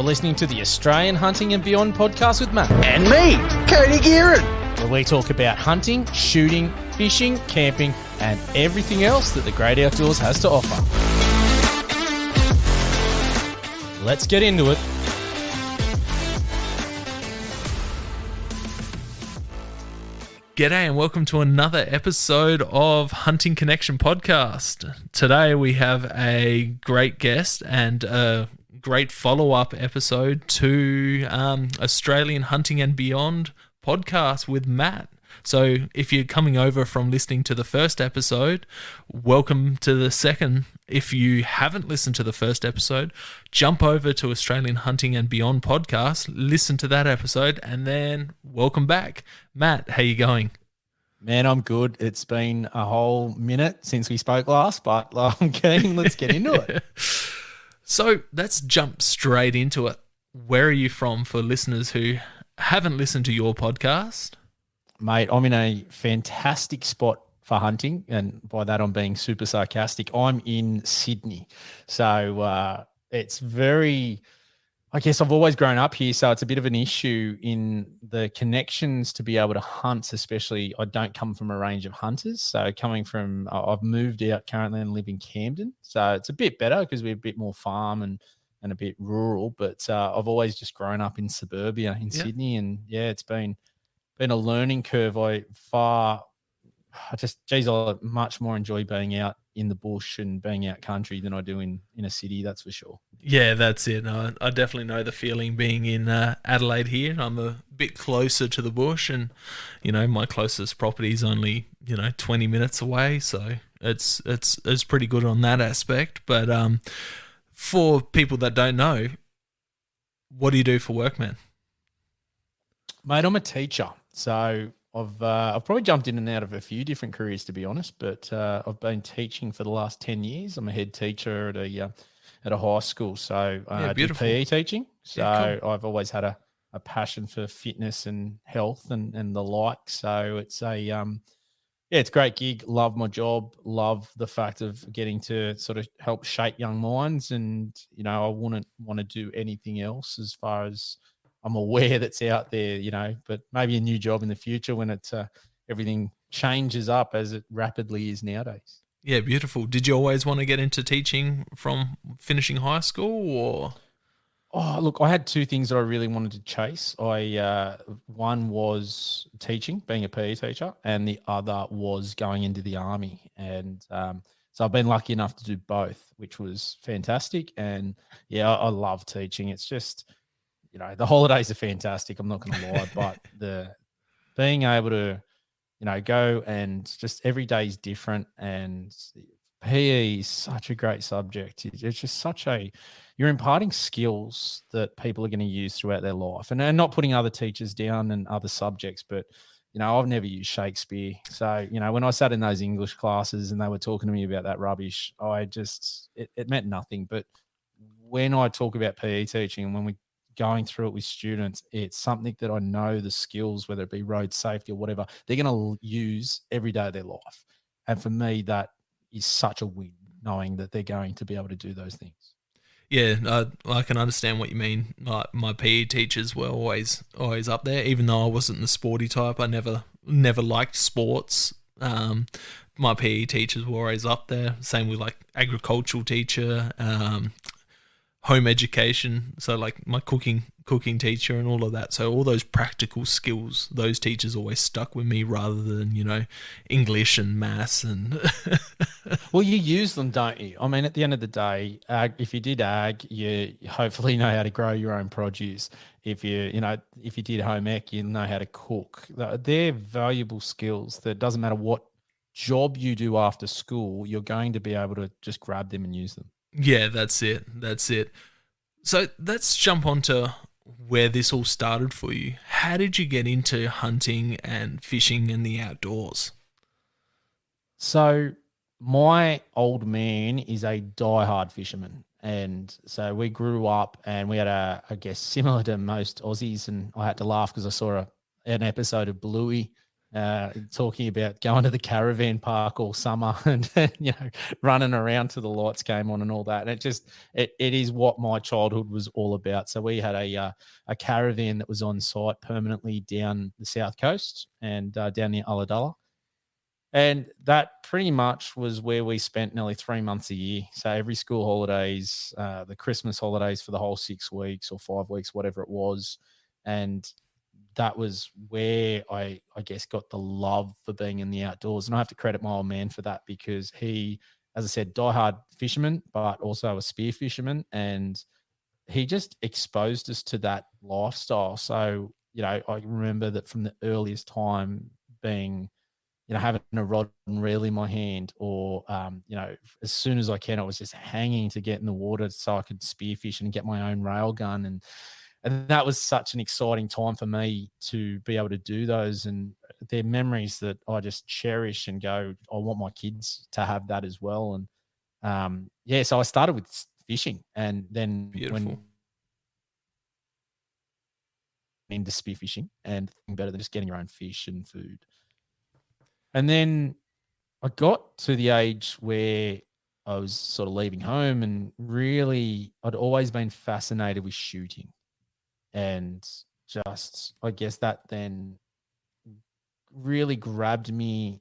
listening to the Australian Hunting and Beyond podcast with Matt. And me, Cody Gearon. Where we talk about hunting, shooting, fishing, camping, and everything else that the great outdoors has to offer. Let's get into it. G'day and welcome to another episode of Hunting Connection Podcast. Today we have a great guest and a great follow-up episode to Australian Hunting and Beyond podcast with Matt. So if you're coming over from listening to the first episode, welcome to the second. If you haven't listened to the first episode, jump over to Australian Hunting and Beyond podcast, listen to that episode, and then welcome back. Matt, how you going? Man, I'm good. It's been a whole minute since we spoke last, but I'm keen. Let's get into it. So let's jump straight into it. Where are you from for listeners who haven't listened to your podcast? Mate, I'm in a fantastic spot for hunting, and by that I'm being super sarcastic. I'm in Sydney. So it's very, I guess I've always grown up here, so it's a bit of an issue in the connections to be able to hunt, especially I don't come from a range of hunters. So I've moved out currently and live in Camden. So it's a bit better because we're a bit more farm and a bit rural, but I've always just grown up in suburbia in Sydney, and it's been a learning curve. I much more enjoy being out in the bush and being out country than I do in a city, that's for sure. Yeah, that's it. I definitely know the feeling being in Adelaide here. I'm a bit closer to the bush, and, my closest property is only, 20 minutes away. So it's pretty good on that aspect. But for people that don't know, what do you do for work, man? Mate, I'm a teacher. So I've probably jumped in and out of a few different careers, to be honest, but I've been teaching for the last 10 years. I'm a head teacher at a high school, so I do PE teaching. So cool. I've always had a passion for fitness and health and the like. So it's it's a great gig. Love my job. Love the fact of getting to sort of help shape young minds. And, I wouldn't want to do anything else as far as I'm aware that's out there, but maybe a new job in the future when everything changes up as it rapidly is nowadays. Yeah, beautiful. Did you always want to get into teaching from finishing high school, or? Oh, look, I had two things that I really wanted to chase. One was teaching, being a PE teacher, and the other was going into the army. And so I've been lucky enough to do both, which was fantastic. And I love teaching. It's just, the holidays are fantastic. I'm not going to lie, but the being able to, go and just every day is different. And PE is such a great subject. It's just you're imparting skills that people are going to use throughout their life, and not putting other teachers down and other subjects. But, I've never used Shakespeare. So, when I sat in those English classes and they were talking to me about that rubbish, it meant nothing. But when I talk about PE teaching and when we going through it with students, it's something that I know the skills, whether it be road safety or whatever, they're going to use every day of their life. And for me, that is such a win, knowing that they're going to be able to do those things. Yeah, I can understand what you mean. My PE teachers were always up there, even though I wasn't the sporty type. I never liked sports. My PE teachers were always up there. Same with like agricultural teacher, home education, so like my cooking teacher and all of that. So all those practical skills, those teachers always stuck with me rather than, English and maths and Well, you use them, don't you? I mean, at the end of the day, if you did ag, you hopefully know how to grow your own produce. If you did home ec, you know how to cook. They're valuable skills that doesn't matter what job you do after school, you're going to be able to just grab them and use them. Yeah, that's it. So let's jump on to where this all started for you. How did you get into hunting and fishing in the outdoors? So my old man is a diehard fisherman. And so we grew up and we had I guess, similar to most Aussies. And I had to laugh because I saw an episode of Bluey talking about going to the caravan park all summer and running around to the lights came on and all that. And it is what my childhood was all about. So we had a caravan that was on site permanently down the south coast and down near Ulladulla. And that pretty much was where we spent nearly 3 months a year. So every school holidays, the Christmas holidays for the whole 6 weeks or 5 weeks, whatever it was. And that was where I guess got the love for being in the outdoors. And I have to credit my old man for that because he, as I said, diehard fisherman, but also a spear fisherman. And he just exposed us to that lifestyle. So, I remember that from the earliest time being, having a rod and reel in my hand or, as soon as I can, I was just hanging to get in the water so I could spearfish and get my own rail gun. And that was such an exciting time for me to be able to do those. And they're memories that I just cherish and go, I want my kids to have that as well. And so I started with fishing and then Beautiful. into spearfishing and better than just getting your own fish and food. And then I got to the age where I was sort of leaving home and really I'd always been fascinated with shooting. And just, I guess that then really grabbed me.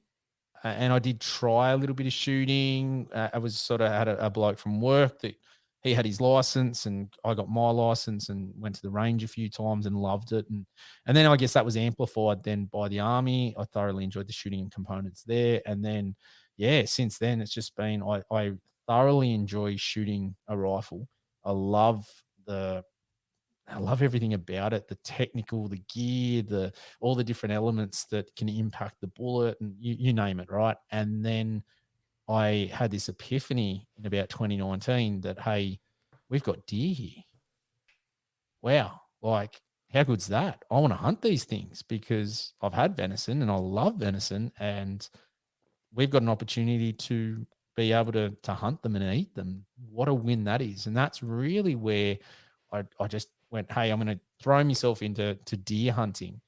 And I did try a little bit of shooting. I was sort of had a bloke from work that he had his license and I got my license and went to the range a few times and loved it. And then I guess that was amplified then by the army. I thoroughly enjoyed the shooting and components there. And then, since then it's just been, I thoroughly enjoy shooting a rifle. I love everything about it, the technical, the gear, all the different elements that can impact the bullet and you name it, right? And then I had this epiphany in about 2019 that, hey, we've got deer here. Wow. Like, how good's that? I want to hunt these things because I've had venison and I love venison and we've got an opportunity to be able to hunt them and eat them. What a win that is. And that's really where I just went, hey, I'm going to throw myself into deer hunting.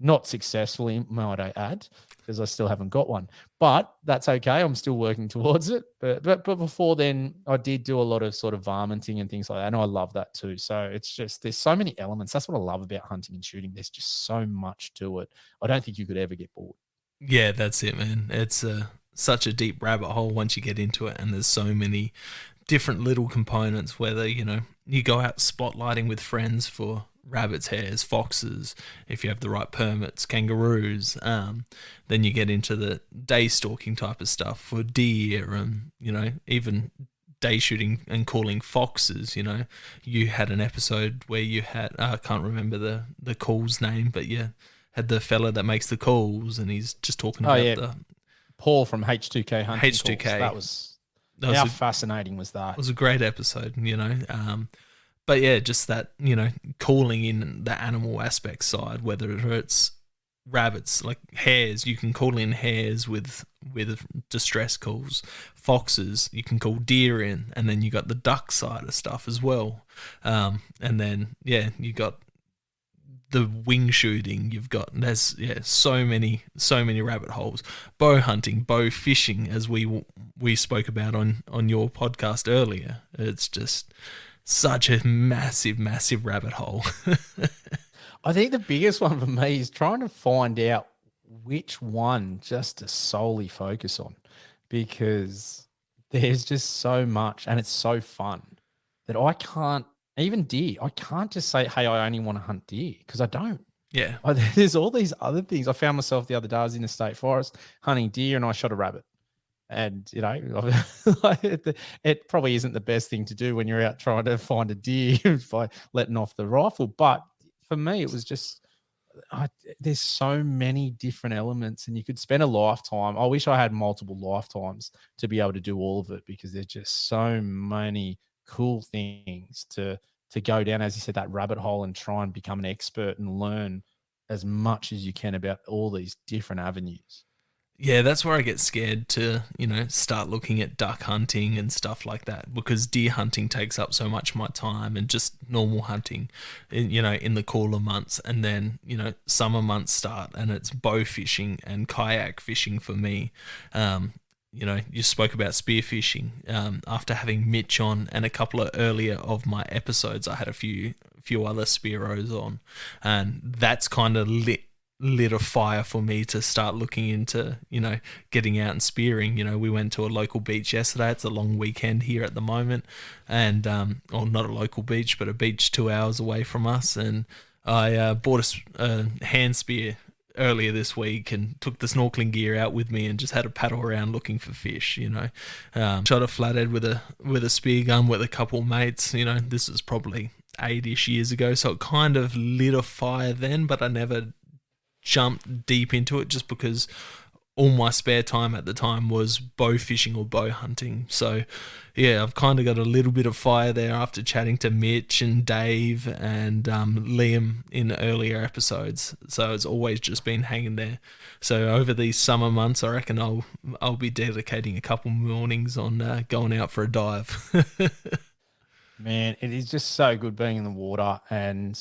Not successfully, might I add, because I still haven't got one. But that's okay. I'm still working towards it. But before then, I did do a lot of sort of varminting and things like that. And I love that too. So it's just, there's so many elements. That's what I love about hunting and shooting. There's just so much to it. I don't think you could ever get bored. Yeah, that's it, man. It's such a deep rabbit hole once you get into it. And there's so many different little components, whether, you go out spotlighting with friends for rabbits, hares, foxes, if you have the right permits, kangaroos. Then you get into the day stalking type of stuff for deer and, even day shooting and calling foxes. You had an episode where you had, I can't remember the call's name, but you had the fella that makes the calls and he's just talking about the Paul from H2K Hunting H2K. Calls. How fascinating was that? It was a great episode, but yeah, just that, calling in the animal aspect side, whether it's rabbits, like hares, you can call in hares with distress calls. Foxes, you can call deer in, and then you got the duck side of stuff as well. And then, you got the wing shooting, there's so many rabbit holes. Bow hunting, bow fishing, as we spoke about on your podcast earlier. It's just such a massive rabbit hole. I think the biggest one for me is trying to find out which one just to solely focus on, because there's just so much and it's so fun that I can't, even deer, I can't just say, hey, I only want to hunt deer, because I don't. Yeah. There's all these other things. I found myself the other day, I was in the state forest hunting deer and I shot a rabbit. And, it probably isn't the best thing to do when you're out trying to find a deer by letting off the rifle. But for me, it was just, there's so many different elements and you could spend a lifetime. I wish I had multiple lifetimes to be able to do all of it, because there's just so many cool things to go down, as you said, that rabbit hole and try and become an expert and learn as much as you can about all these different avenues. Yeah, that's where I get scared to, start looking at duck hunting and stuff like that, because deer hunting takes up so much of my time, and just normal hunting, in the cooler months. And then, summer months start and it's bow fishing and kayak fishing for me. You spoke about spearfishing. After having Mitch on and a couple of earlier of my episodes, I had a few other spearos on, and that's kind of lit a fire for me to start looking into, getting out and spearing. We went to a local beach yesterday. It's a long weekend here at the moment, and or not a local beach, but a beach 2 hours away from us. And I bought a hand spear earlier this week and took the snorkeling gear out with me and just had a paddle around looking for fish. Shot a flathead with a spear gun with a couple of mates. This is probably 8-ish years ago, so it kind of lit a fire then, but I never jumped deep into it, just because all my spare time at the time was bow fishing or bow hunting. So yeah, I've kind of got a little bit of fire there after chatting to Mitch and Dave and Liam in earlier episodes. So it's always just been hanging there. So over these summer months, I reckon I'll be dedicating a couple mornings on going out for a dive. Man, it is just so good being in the water, and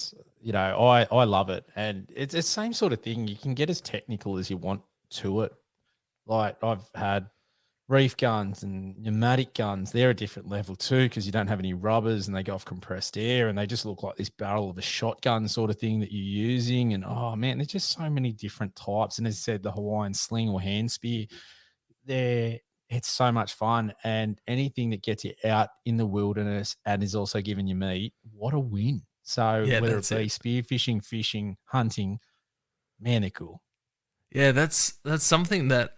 I love it. And it's the same sort of thing. You can get as technical as you want to it. Like, I've had reef guns and pneumatic guns. They're a different level too, because you don't have any rubbers and they go off compressed air, and they just look like this barrel of a shotgun sort of thing that you're using. And oh man, there's just so many different types. And as I said, the Hawaiian sling or hand spear, it's so much fun. And anything that gets you out in the wilderness and is also giving you meat, what a win. So Yeah, whether it that's be it. spearfishing, fishing, hunting, man, they're cool. Yeah, that's something that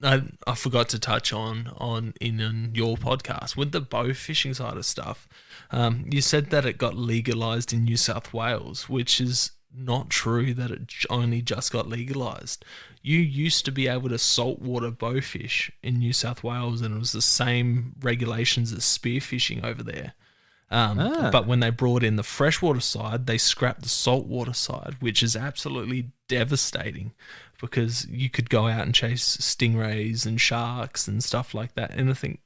I forgot to touch on in your podcast with the bow fishing side of stuff. You said that it got legalized in New South Wales, which is not true. That it only just got legalized. You used to be able to saltwater bow fish in New South Wales, and it was the same regulations as spearfishing over there. But when they brought in the freshwater side, they scrapped the saltwater side, which is absolutely devastating, because you could go out and chase stingrays and sharks and stuff like that. Anything,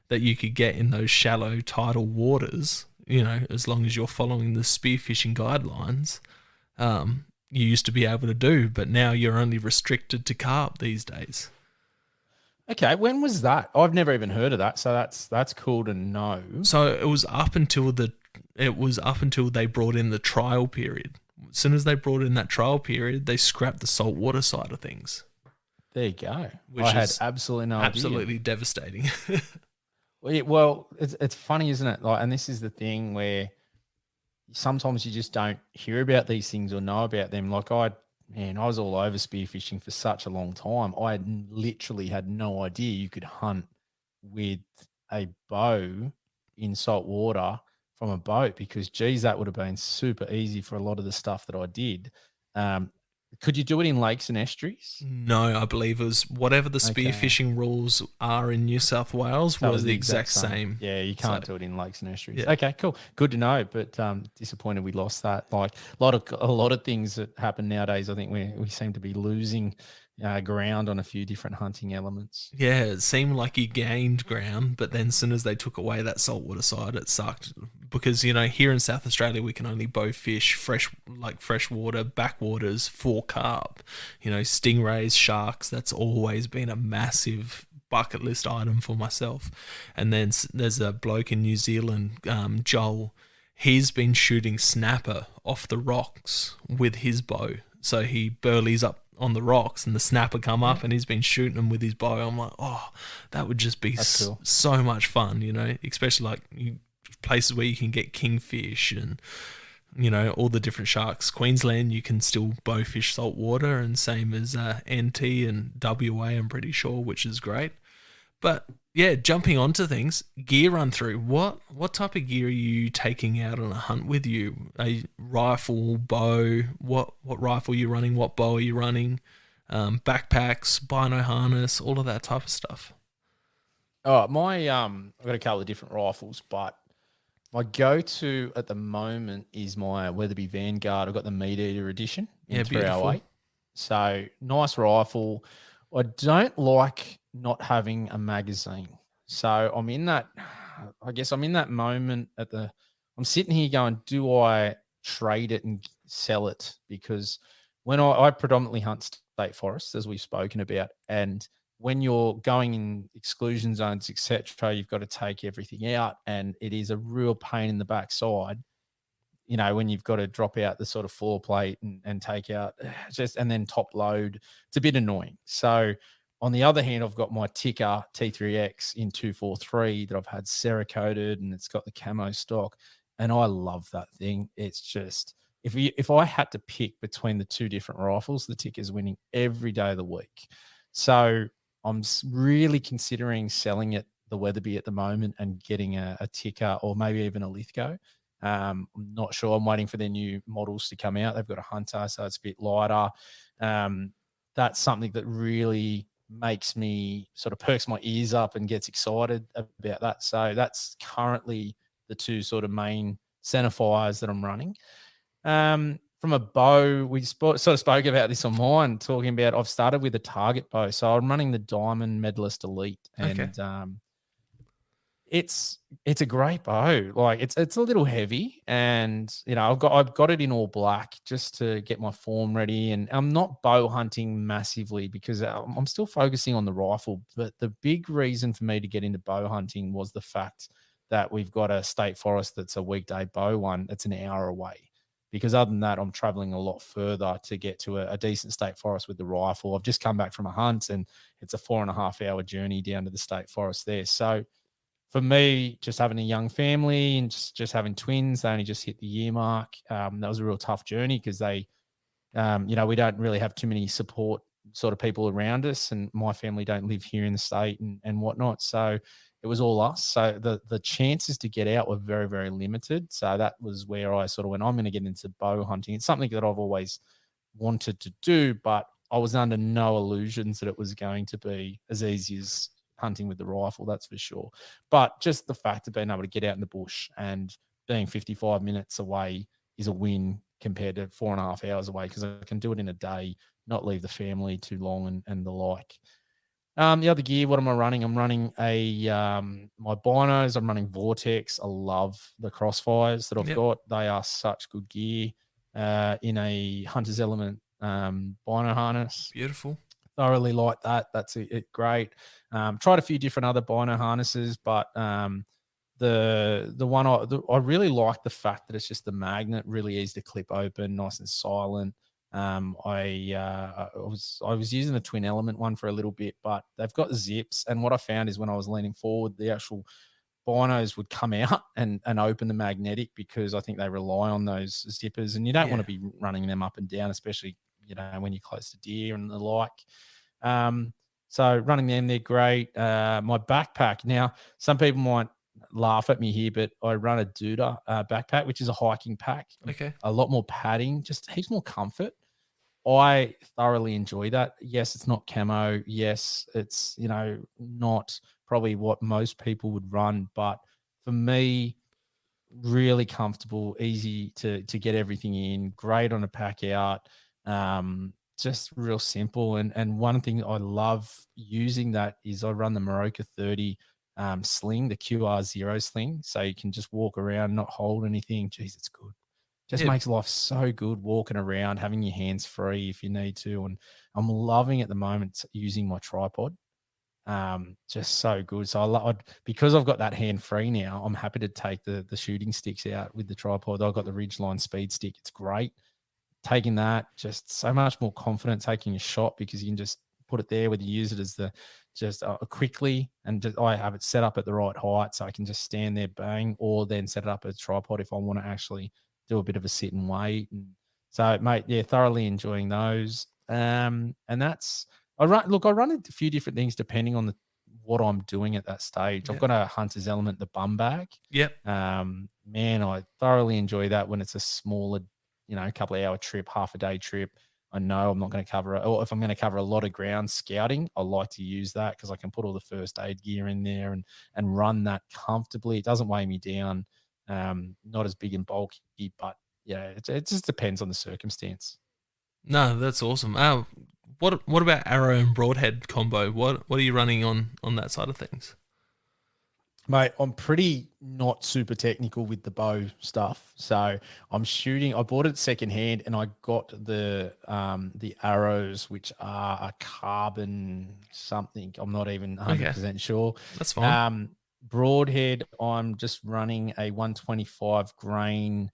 that you could get in those shallow tidal waters, as long as you're following the spearfishing guidelines, you used to be able to do, but now you're only restricted to carp these days. Okay, when was that? I've never even heard of that, so that's cool to know. So it was up until they brought in the trial period. As soon as they brought in that trial period, they scrapped the saltwater side of things. There you go. Which I had is absolutely no idea. Absolutely devastating. Well, it's funny, isn't it? Like, and this is the thing where sometimes you just don't hear about these things or know about them. Like, I was all over spearfishing for such a long time. I literally had no idea you could hunt with a bow in salt water from a boat, because geez, that would have been super easy for a lot of the stuff that I did. Could you do it in lakes and estuaries? No, I believe it was whatever the spearfishing rules are in New South Wales was the exact same. Yeah, you can't do it in lakes and estuaries. Yeah. Okay, cool. Good to know, but disappointed we lost that. Like a lot of things that happen nowadays, I think we seem to be losing ground on a few different hunting elements. Yeah, it seemed like you gained ground, but then as soon as they took away that saltwater side, it sucked. Because, here in South Australia, we can only bow fish freshwater, backwaters for carp. Stingrays, sharks, that's always been a massive bucket list item for myself. And then there's a bloke in New Zealand, Joel. He's been shooting snapper off the rocks with his bow. So he burleys up on the rocks and the snapper come up and he's been shooting them with his bow. I'm like, oh, that would just be cool. So much fun, especially like places where you can get kingfish and, all the different sharks. Queensland, you can still bow fish saltwater, and same as NT and WA, I'm pretty sure, which is great. But yeah, jumping onto things, gear run through. What type of gear are you taking out on a hunt with you? A rifle, bow? What rifle are you running? What bow are you running? Backpacks, bino harness, all of that type of stuff. Oh, I've got a couple of different rifles, but my go-to at the moment is my Weatherby Vanguard. I've got the Meat Eater edition in 308. So nice rifle. I don't like not having a magazine. So I'm in that, I guess I'm in that moment I'm sitting here going, do I trade it and sell it? Because when I predominantly hunt state forests, as we've spoken about, and when you're going in exclusion zones, etc., you've got to take everything out, and it is a real pain in the backside, when you've got to drop out the sort of floor plate and take out and then top load. It's a bit annoying. So on the other hand, I've got my ticker T3X in 243 that I've had cerakoted, and it's got the camo stock. And I love that thing. It's just, if I had to pick between the two different rifles, the ticker's winning every day of the week. So I'm really considering selling it, the Weatherby, at the moment, and getting a ticker or maybe even a Lithgow. I'm not sure. I'm waiting for their new models to come out. They've got a Hunter, so it's a bit lighter. That's something that really makes me sort of perks my ears up and gets excited about that. So that's currently the two sort of main center fires that I'm running. From a bow, we sort of spoke about this on mine, talking about I've started with a target bow. So I'm running the Diamond Medalist Elite, and it's a great bow. Like it's a little heavy, and I've got it in all black just to get my form ready. And I'm not bow hunting massively because I'm still focusing on the rifle. But the big reason for me to get into bow hunting was the fact that we've got a state forest that's a weekday bow one that's an hour away. Because other than that, I'm traveling a lot further to get to a decent state forest with the rifle. I've just come back from a hunt, and it's a 4.5 hour journey down to the state forest there. So for me, just having a young family and just having twins, they only just hit the year mark. That was a real tough journey because we don't really have too many support sort of people around us, and my family don't live here in the state and whatnot. So it was all us. So the chances to get out were very, very limited. So that was where I sort of went, I'm going to get into bow hunting. It's something that I've always wanted to do, but I was under no illusions that it was going to be as easy as hunting with the rifle, that's for sure. But just the fact of being able to get out in the bush and being 55 minutes away is a win compared to 4.5 hours away, because I can do it in a day, not leave the family too long and the like. The other gear, what am I running? I'm running my binos. I'm running Vortex. I love the crossfires that I've got. They are such good gear in a Hunter's Element bino harness. Beautiful. Thoroughly like that. That's great. Tried a few different other bino harnesses, but the one I really like the fact that it's just the magnet, really easy to clip open, nice and silent. I was using the Twin Element one for a little bit, but they've got zips, and what I found is when I was leaning forward, the actual binos would come out and open the magnetic, because I think they rely on those zippers, and you don't want to be running them up and down, especially when you're close to deer and the like. So running them, they're great. My backpack, now some people might laugh at me here, but I run a Duda backpack, which is a hiking pack. Okay. A lot more padding, just heaps more comfort. I thoroughly enjoy that. Yes, it's not camo. Yes, it's not probably what most people would run, but for me, really comfortable, easy to get everything in, great on a pack out, just real simple. And one thing I love using that is I run the Maroka 30 sling, the QR0 sling, so you can just walk around, not hold anything. Jeez, it's good. Just makes life so good walking around, having your hands free if you need to. And I'm loving at the moment using my tripod. Just so good. So because I've got that hand free now, I'm happy to take the shooting sticks out with the tripod. I've got the Ridgeline speed stick. It's great. Taking that, just so much more confident taking a shot, because you can just put it there, whether you use it as quickly, and I have it set up at the right height so I can just stand there, bang, or then set it up as a tripod if I want to actually do a bit of a sit and wait. And so, mate, thoroughly enjoying those. And that's, I run a few different things depending on what I'm doing at that stage. I've got a Hunter's Element, the bum bag. Man, I thoroughly enjoy that when it's a smaller, a couple of hour trip, half a day trip. I know I'm not going to cover it, or if I'm going to cover a lot of ground scouting, I like to use that because I can put all the first aid gear in there and run that comfortably. It doesn't weigh me down. Not as big and bulky, but it just depends on the circumstance. No, that's awesome. What about arrow and broadhead combo? What are you running on that side of things? Mate, I'm pretty not super technical with the bow stuff. So I'm shooting. I bought it secondhand, and I got the arrows, which are a carbon something. I'm not even 100% sure. That's fine. Broadhead, I'm just running a 125 grain.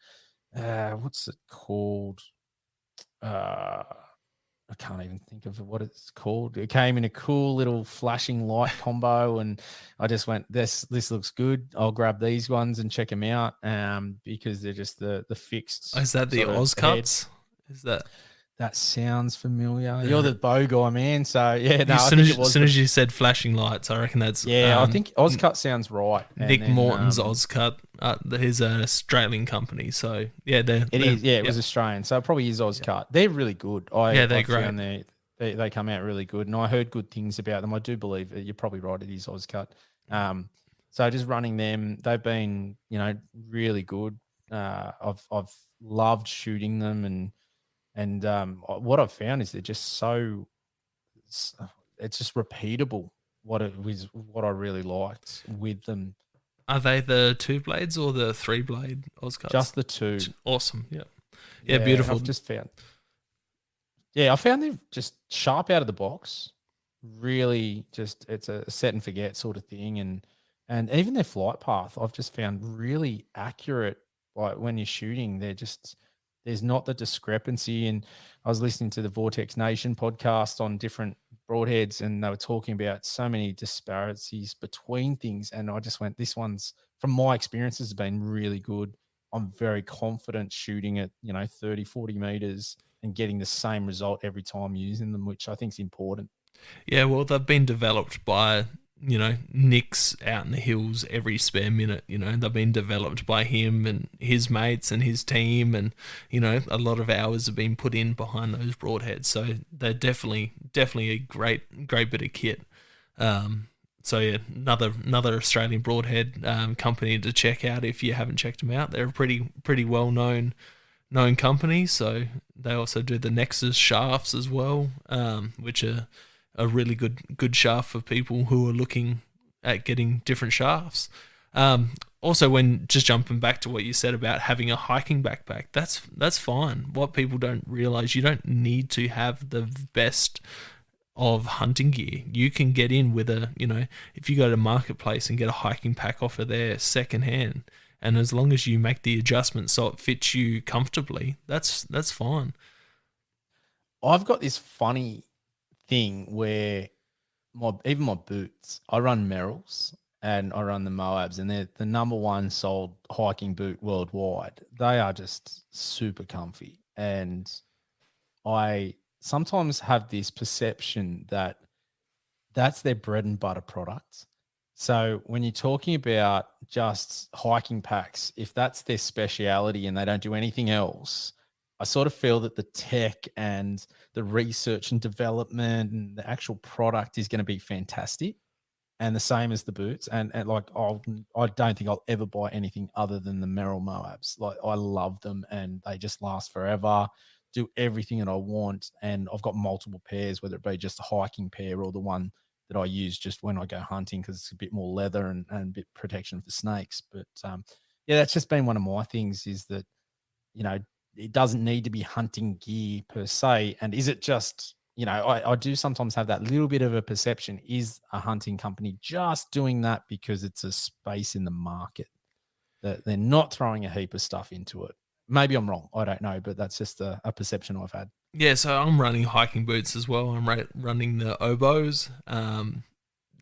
What's it called? I can't even think of what it's called. It came in a cool little flashing light combo, and I just went, this looks good. I'll grab these ones and check them out, because they're just the fixed. Is that the Oz cuts? Is that sounds familiar? Yeah. You're the bow guy, man. So yeah, no. As soon as you said flashing lights, I reckon that's I think Ozcut sounds right. Nick Morton's Ozcut, his Australian company. So yeah, it was Australian. So it probably is Ozcut. Yeah. They're really good. They're great. They come out really good, and I heard good things about them. I do believe you're probably right. It is Ozcut. So just running them, they've been really good. I've loved shooting them, and what I've found is they're just it's just repeatable. What I really liked with them. Are they the 2 blades or the 3 blade Ozcuts? Just the 2. Awesome. Yeah, beautiful. I found them just sharp out of the box. Really, just it's a set and forget sort of thing, and even their flight path I've just found really accurate. Like when you're shooting, there's not the discrepancy. And I was listening to the Vortex Nation podcast on different broadheads, and they were talking about so many disparities between things. And I just went, this one's, from my experiences, has been really good. I'm very confident shooting at, 30, 40 meters and getting the same result every time using them, which I think is important. Yeah, well, they've been developed by Nick's out in the hills every spare minute. They've been developed by him and his mates and his team, and a lot of hours have been put in behind those broadheads. So they're definitely a great bit of kit. So yeah, another Australian broadhead company to check out if you haven't checked them out. They're a pretty well known company. So they also do the Nexus shafts as well, which are a really good shaft for people who are looking at getting different shafts. Also, when just jumping back to what you said about having a hiking backpack, that's fine. What people don't realize, you don't need to have the best of hunting gear. You can get in with if you go to Marketplace and get a hiking pack off of there secondhand, and as long as you make the adjustments so it fits you comfortably, that's fine. I've got this funny thing where even my boots, I run Merrells and I run the Moabs, and they're the number 1 sold hiking boot worldwide. They are just super comfy, and I sometimes have this perception that that's their bread and butter product. So when you're talking about just hiking packs, if that's their speciality and they don't do anything else, I sort of feel that the tech and the research and development and the actual product is going to be fantastic, and the same as the boots. And like, I don't think I'll ever buy anything other than the Merrell Moabs. Like, I love them, and they just last forever, do everything that I want. And I've got multiple pairs, whether it be just a hiking pair or the one that I use just when I go hunting, because it's a bit more leather and a bit protection for snakes. But yeah, that's just been one of my things, is that, it doesn't need to be hunting gear per se. And is it just, I do sometimes have that little bit of a perception, is a hunting company just doing that because it's a space in the market, that they're not throwing a heap of stuff into it? Maybe I'm wrong. I don't know, but that's just a perception I've had. Yeah, so I'm running hiking boots as well. I'm running the Obos. I'm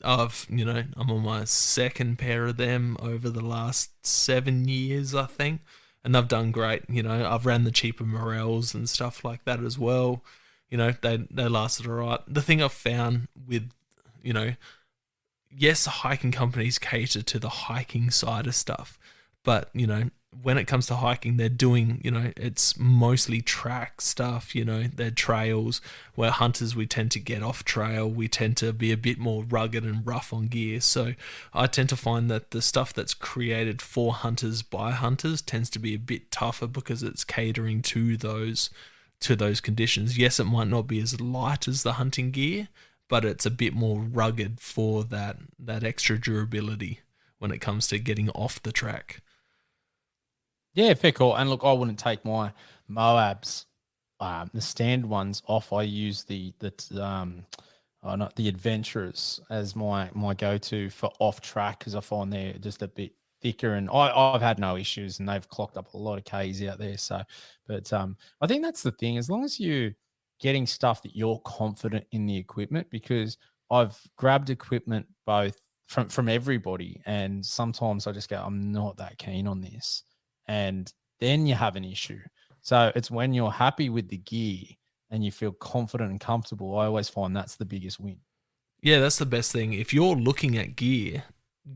on my 2nd pair of them over the last 7 years, I think. And they've done great. I've ran the cheaper Morels and stuff like that as well. They lasted all right. The thing I've found with, yes, hiking companies cater to the hiking side of stuff, but, when it comes to hiking, they're doing, it's mostly track stuff, they're trails where hunters, we tend to get off trail. We tend to be a bit more rugged and rough on gear. So I tend to find that the stuff that's created for hunters by hunters tends to be a bit tougher, because it's catering to those to those conditions. Yes, it might not be as light as the hunting gear, but it's a bit more rugged for that extra durability when it comes to getting off the track. Yeah, fair call. And look, I wouldn't take my Moabs, the stand ones off. I use not the adventurers as my go to for off track because I find they're just a bit thicker, and I've had no issues, and they've clocked up a lot of Ks out there. So, but I think that's the thing. As long as you're getting stuff that you're confident in the equipment, because I've grabbed equipment both from everybody, and sometimes I just go, I'm not that keen on this, and then you have an issue. So it's when you're happy with the gear and you feel confident and comfortable, I always find that's the biggest win. Yeah, that's the best thing. If you're looking at gear,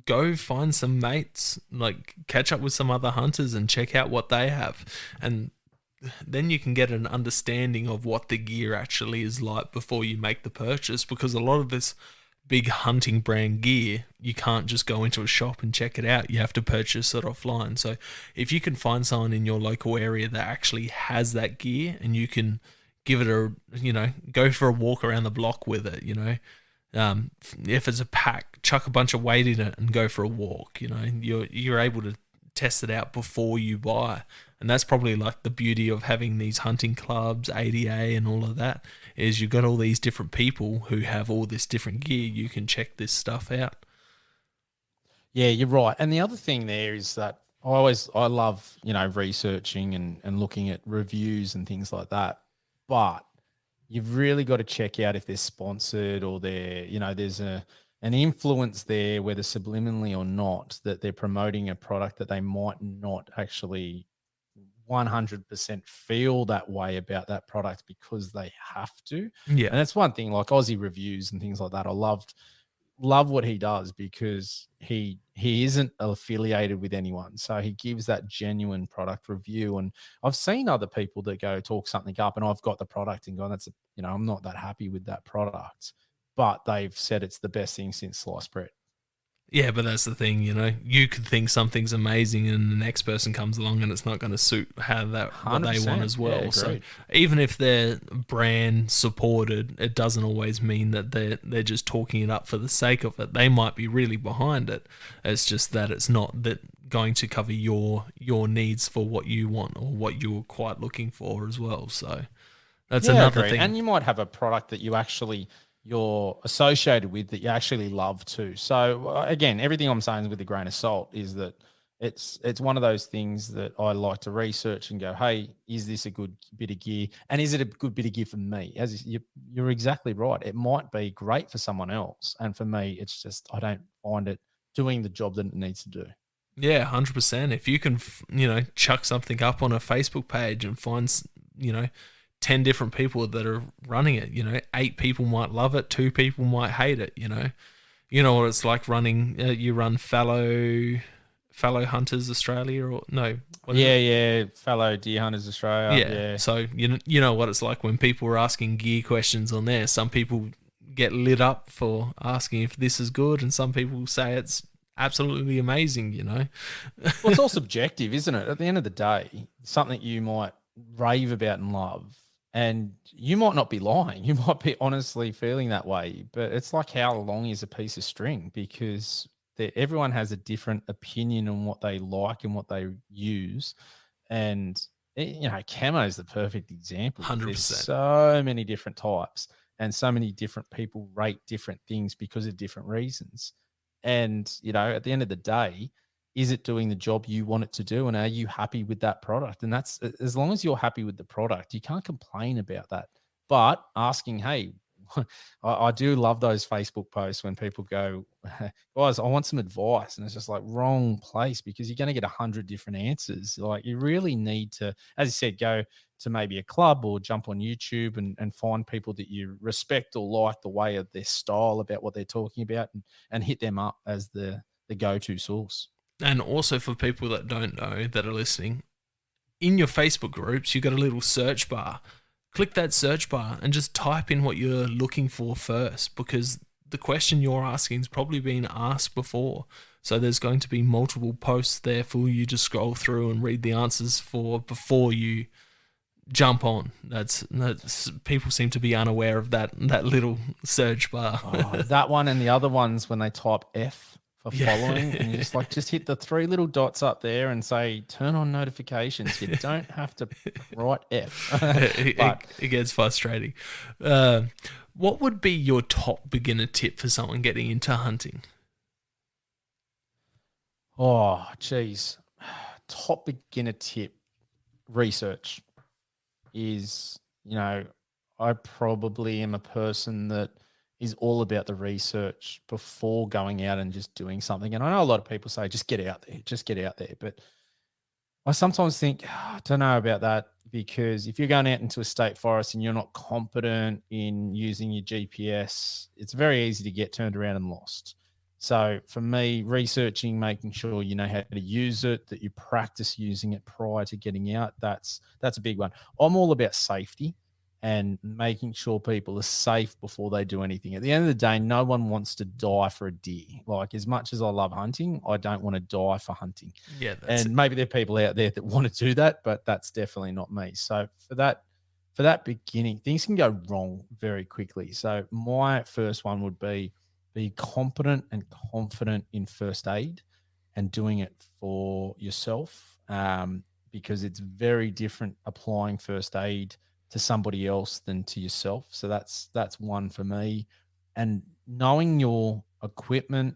go find some mates, like catch up with some other hunters and check out what they have. And then you can get an understanding of what the gear actually is like before you make the purchase, because a lot of this big hunting brand gear, you can't just go into a shop and check it out. You have to purchase it offline. So if you can find someone in your local area that actually has that gear, and you can give it a, go for a walk around the block with it, if it's a pack, chuck a bunch of weight in it and go for a walk. You're able to test it out before you buy. And that's probably like the beauty of having these hunting clubs, ADA and all of that, is you've got all these different people who have all this different gear. You can check this stuff out. Yeah, you're right. And the other thing there is that I love, researching and looking at reviews and things like that. But you've really got to check out if they're sponsored or there's an influence there, whether subliminally or not, that they're promoting a product that they might not actually 100% feel that way about that product because they have to. Yeah. And that's one thing, like Aussie reviews and things like that. I love what he does because he isn't affiliated with anyone, so he gives that genuine product review. And I've seen other people that go talk something up, and I've got the product and gone, I'm not that happy with that product, but they've said it's the best thing since sliced bread. Yeah, but that's the thing, you could think something's amazing and the next person comes along and it's not going to suit what they want as well. Yeah, so even if they're brand supported, it doesn't always mean that they're just talking it up for the sake of it. They might be really behind it. It's just that it's not that going to cover your needs for what you want or what you're quite looking for as well. So that's another thing. And you might have a product that you're associated with that you actually love too. So again, everything I'm saying with a grain of salt is that it's one of those things that I like to research and go, hey, is this a good bit of gear? And is it a good bit of gear for me? As you're exactly right. It might be great for someone else. And for me, it's just, I don't find it doing the job that it needs to do. Yeah, 100%. If you can, chuck something up on a Facebook page and find, 10 different people that are running it, 8 people might love it, 2 people might hate it. You know what it's like running, you run fellow Hunters Australia, or no? Fellow Deer Hunters Australia. Yeah. So you know what it's like when people are asking gear questions on there. Some people get lit up for asking if this is good, and some people say it's absolutely amazing. Well, it's all subjective, isn't it? At the end of the day, something you might rave about and love, and you might not be lying. You might be honestly feeling that way, but it's like, how long is a piece of string? Because everyone has a different opinion on what they like and what they use. And, camo is the perfect example. 100%. There's so many different types, and so many different people rate different things because of different reasons. And, at the end of the day, is it doing the job you want it to do? And are you happy with that product? And that's, as long as you're happy with the product, you can't complain about that. But asking, hey, I do love those Facebook posts when people go, guys, I want some advice. And it's just like, wrong place, because you're going to get 100 different answers. Like, you really need to, as you said, go to maybe a club or jump on YouTube and find people that you respect or like the way of their style about what they're talking about, and hit them up as the go-to source. And also, for people that don't know, that are listening, in your Facebook groups, you've got a little search bar. Click that search bar and just type in what you're looking for first, because the question you're asking has probably been asked before. So there's going to be multiple posts there for you to scroll through and read the answers for before you jump on. That's people seem to be unaware of that little search bar. Oh, that one and the other ones when they type F for Yeah. following, and you just hit the three little dots up there and say turn on notifications. You don't have to write F, but It gets frustrating. Uh, what would be your top beginner tip for someone getting into hunting? oh, geez, top beginner tip: research is, I probably am a person that is all about the research before going out and just doing something. And I know a lot of people say, just get out there, just get out there. But I sometimes think, I don't know about that, because if you're going out into a state forest and you're not competent in using your GPS, it's very easy to get turned around and lost. So for me, researching, making sure you know how to use it, that you practice using it prior to getting out, that's a big one. I'm all about safety and making sure people are safe before they do anything. At the end of the day, no one wants to die for a deer. Like, as much as I love hunting, I don't want to die for hunting. Yeah, that's And maybe there are people out there that want to do that, but that's definitely not me. So for that beginning, things can go wrong very quickly. So my first one would be competent and confident in first aid and doing it for yourself, because it's very different applying first aid to somebody else than to yourself. So that's one for me. And knowing your equipment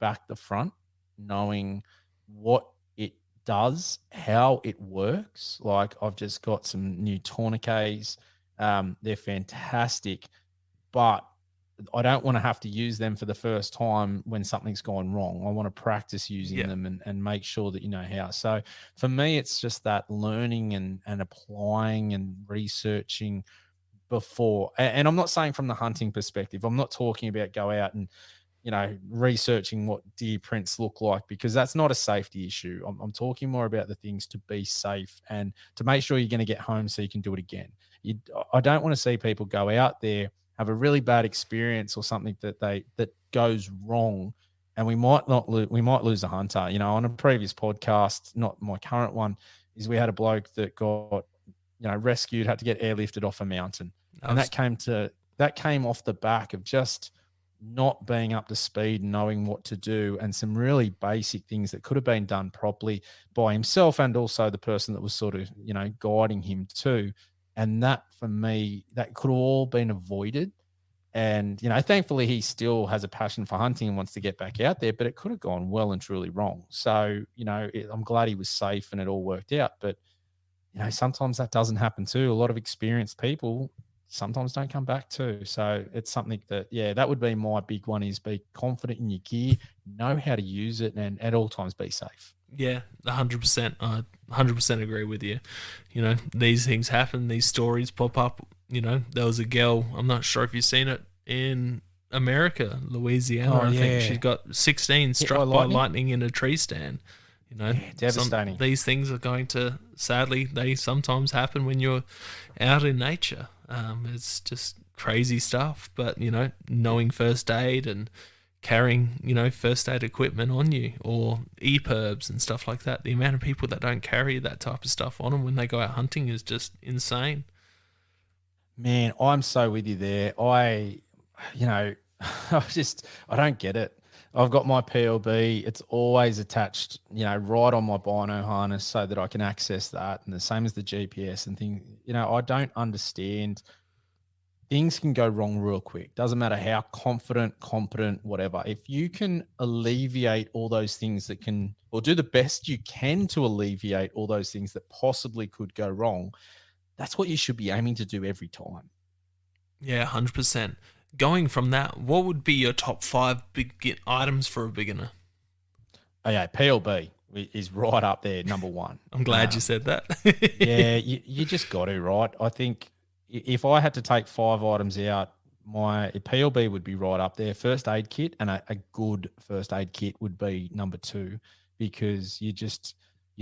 back to front, knowing what it does, how it works. Like, I've just got some new tourniquets. They're fantastic, but I don't want to have to use them for the first time when something's gone wrong. I want to practice using yeah. them and make sure that you know how. So for me, it's just that learning and applying and researching before. And I'm not saying from the hunting perspective. I'm not talking about go out and researching what deer prints look like, because that's not a safety issue. I'm talking more about the things to be safe and to make sure you're going to get home so you can do it again. I don't want to see people go out there, have a really bad experience or something that goes wrong, and we might not we might lose a hunter. On a previous podcast, not my current one, is we had a bloke that got rescued, had to get airlifted off a mountain, and that came off the back of just not being up to speed, knowing what to do, and some really basic things that could have been done properly by himself and also the person that was sort of, guiding him too. And that, for me, that could have all been avoided. And, thankfully he still has a passion for hunting and wants to get back out there, but it could have gone well and truly wrong. So, I'm glad he was safe and it all worked out. But, sometimes that doesn't happen too. A lot of experienced people sometimes don't come back too. So it's something that, that would be my big one, is be confident in your gear, know how to use it, and at all times be safe. Yeah, 100%. I 100% agree with you. These things happen. These stories pop up. There was a girl, I'm not sure if you've seen it, in America, Louisiana. I think she got 16 struck by lightning in a tree stand. Devastating. These things are going to, sadly, they sometimes happen when you're out in nature. It's just crazy stuff. But, knowing first aid and carrying, first aid equipment on you, or EPIRBs and stuff like that. The amount of people that don't carry that type of stuff on them when they go out hunting is just insane. Man, I'm so with you there. I don't get it. I've got my PLB. It's always attached, right on my bino harness so that I can access that. And the same as the GPS and things. I don't understand. Things can go wrong real quick. Doesn't matter how confident, competent, whatever. If you can alleviate all those things that can, or do the best you can to alleviate all those things that possibly could go wrong, that's what you should be aiming to do every time. Yeah, 100%. Going from that, what would be your top 5 items for a beginner? Okay, PLB is right up there, number one. I'm glad you said that. Yeah, you just got to, right? I think if I had to take 5 items out, my PLB would be right up there. First aid kit, and a good first aid kit would be number 2, because you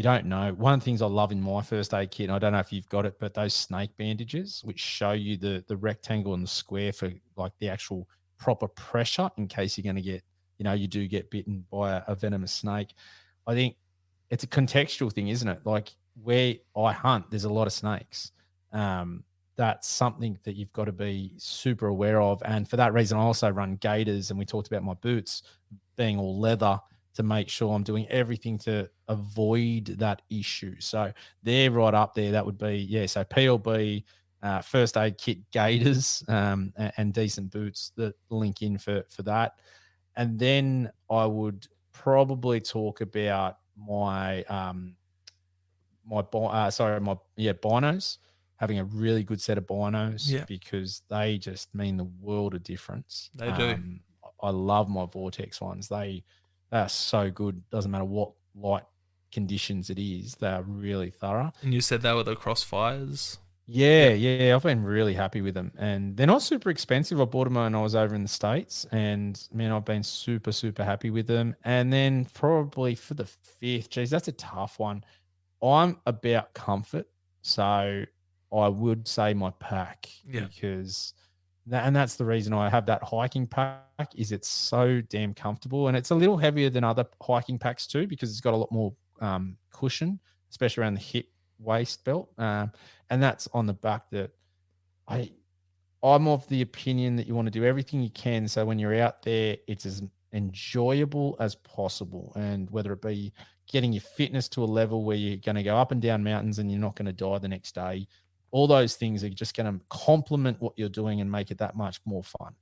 don't know. One of the things I love in my first aid kit, and I don't know if you've got it, but those snake bandages, which show you the rectangle and the square for like the actual proper pressure in case you're going to get, you do get bitten by a venomous snake. I think it's a contextual thing, isn't it? Like, where I hunt, there's a lot of snakes. that's something that you've got to be super aware of. And for that reason, I also run gaiters, and we talked about my boots being all leather to make sure I'm doing everything to avoid that issue. So they're right up there. That would be, yeah. So PLB, first aid kit, gaiters, and decent boots that link in for that. And then I would probably talk about my binos, having a really good set of binos, Yeah, because they just mean the world of difference. they do. I love my Vortex ones. They are so good. Doesn't matter what light conditions it is. They are really thorough. And you said they were the Crossfires. Yeah, Yep. yeah, I've been really happy with them, and they're not super expensive. I bought them when I was over in the States, and man, I've been super, super happy with them. And then probably for the fifth, geez, that's a tough one. I'm about comfort, so I would say my pack, Yeah. because and that's the reason I have that hiking pack, is it's so damn comfortable, and it's a little heavier than other hiking packs too, because it's got a lot more cushion, especially around the hip waist belt, and that's on the back that I I'm of the opinion that you want to do everything you can, so when you're out there, it's as enjoyable as possible. And whether it be getting your fitness to a level where you're going to go up and down mountains and you're not going to die the next day, all those things are just going to complement what you're doing and make it that much more fun.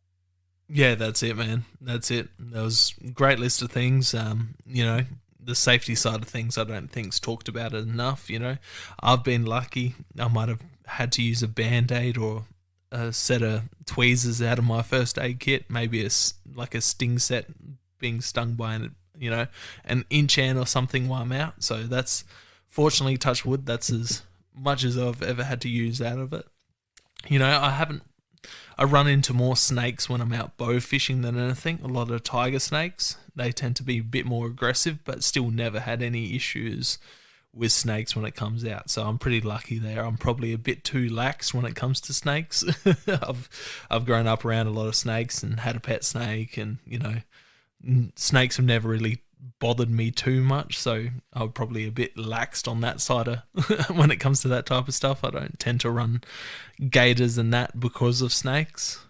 Yeah, that's it, man. That's it. That was a great list of things. The safety side of things I don't think's talked about enough, I've been lucky. I might have had to use a Band-Aid or a set of tweezers out of my first aid kit, maybe like a sting set, being stung by an inch ant or something while I'm out. So that's, fortunately, touch wood, that's as much as I've ever had to use out of it. I run into more snakes when I'm out bow fishing than anything. A lot of tiger snakes. They tend to be a bit more aggressive, but still never had any issues with snakes when it comes out. So I'm pretty lucky there. I'm probably a bit too lax when it comes to snakes. I've grown up around a lot of snakes and had a pet snake, and snakes have never really bothered me too much, so I'm probably a bit laxed on that side of when it comes to that type of stuff. I don't tend to run gators and that because of snakes.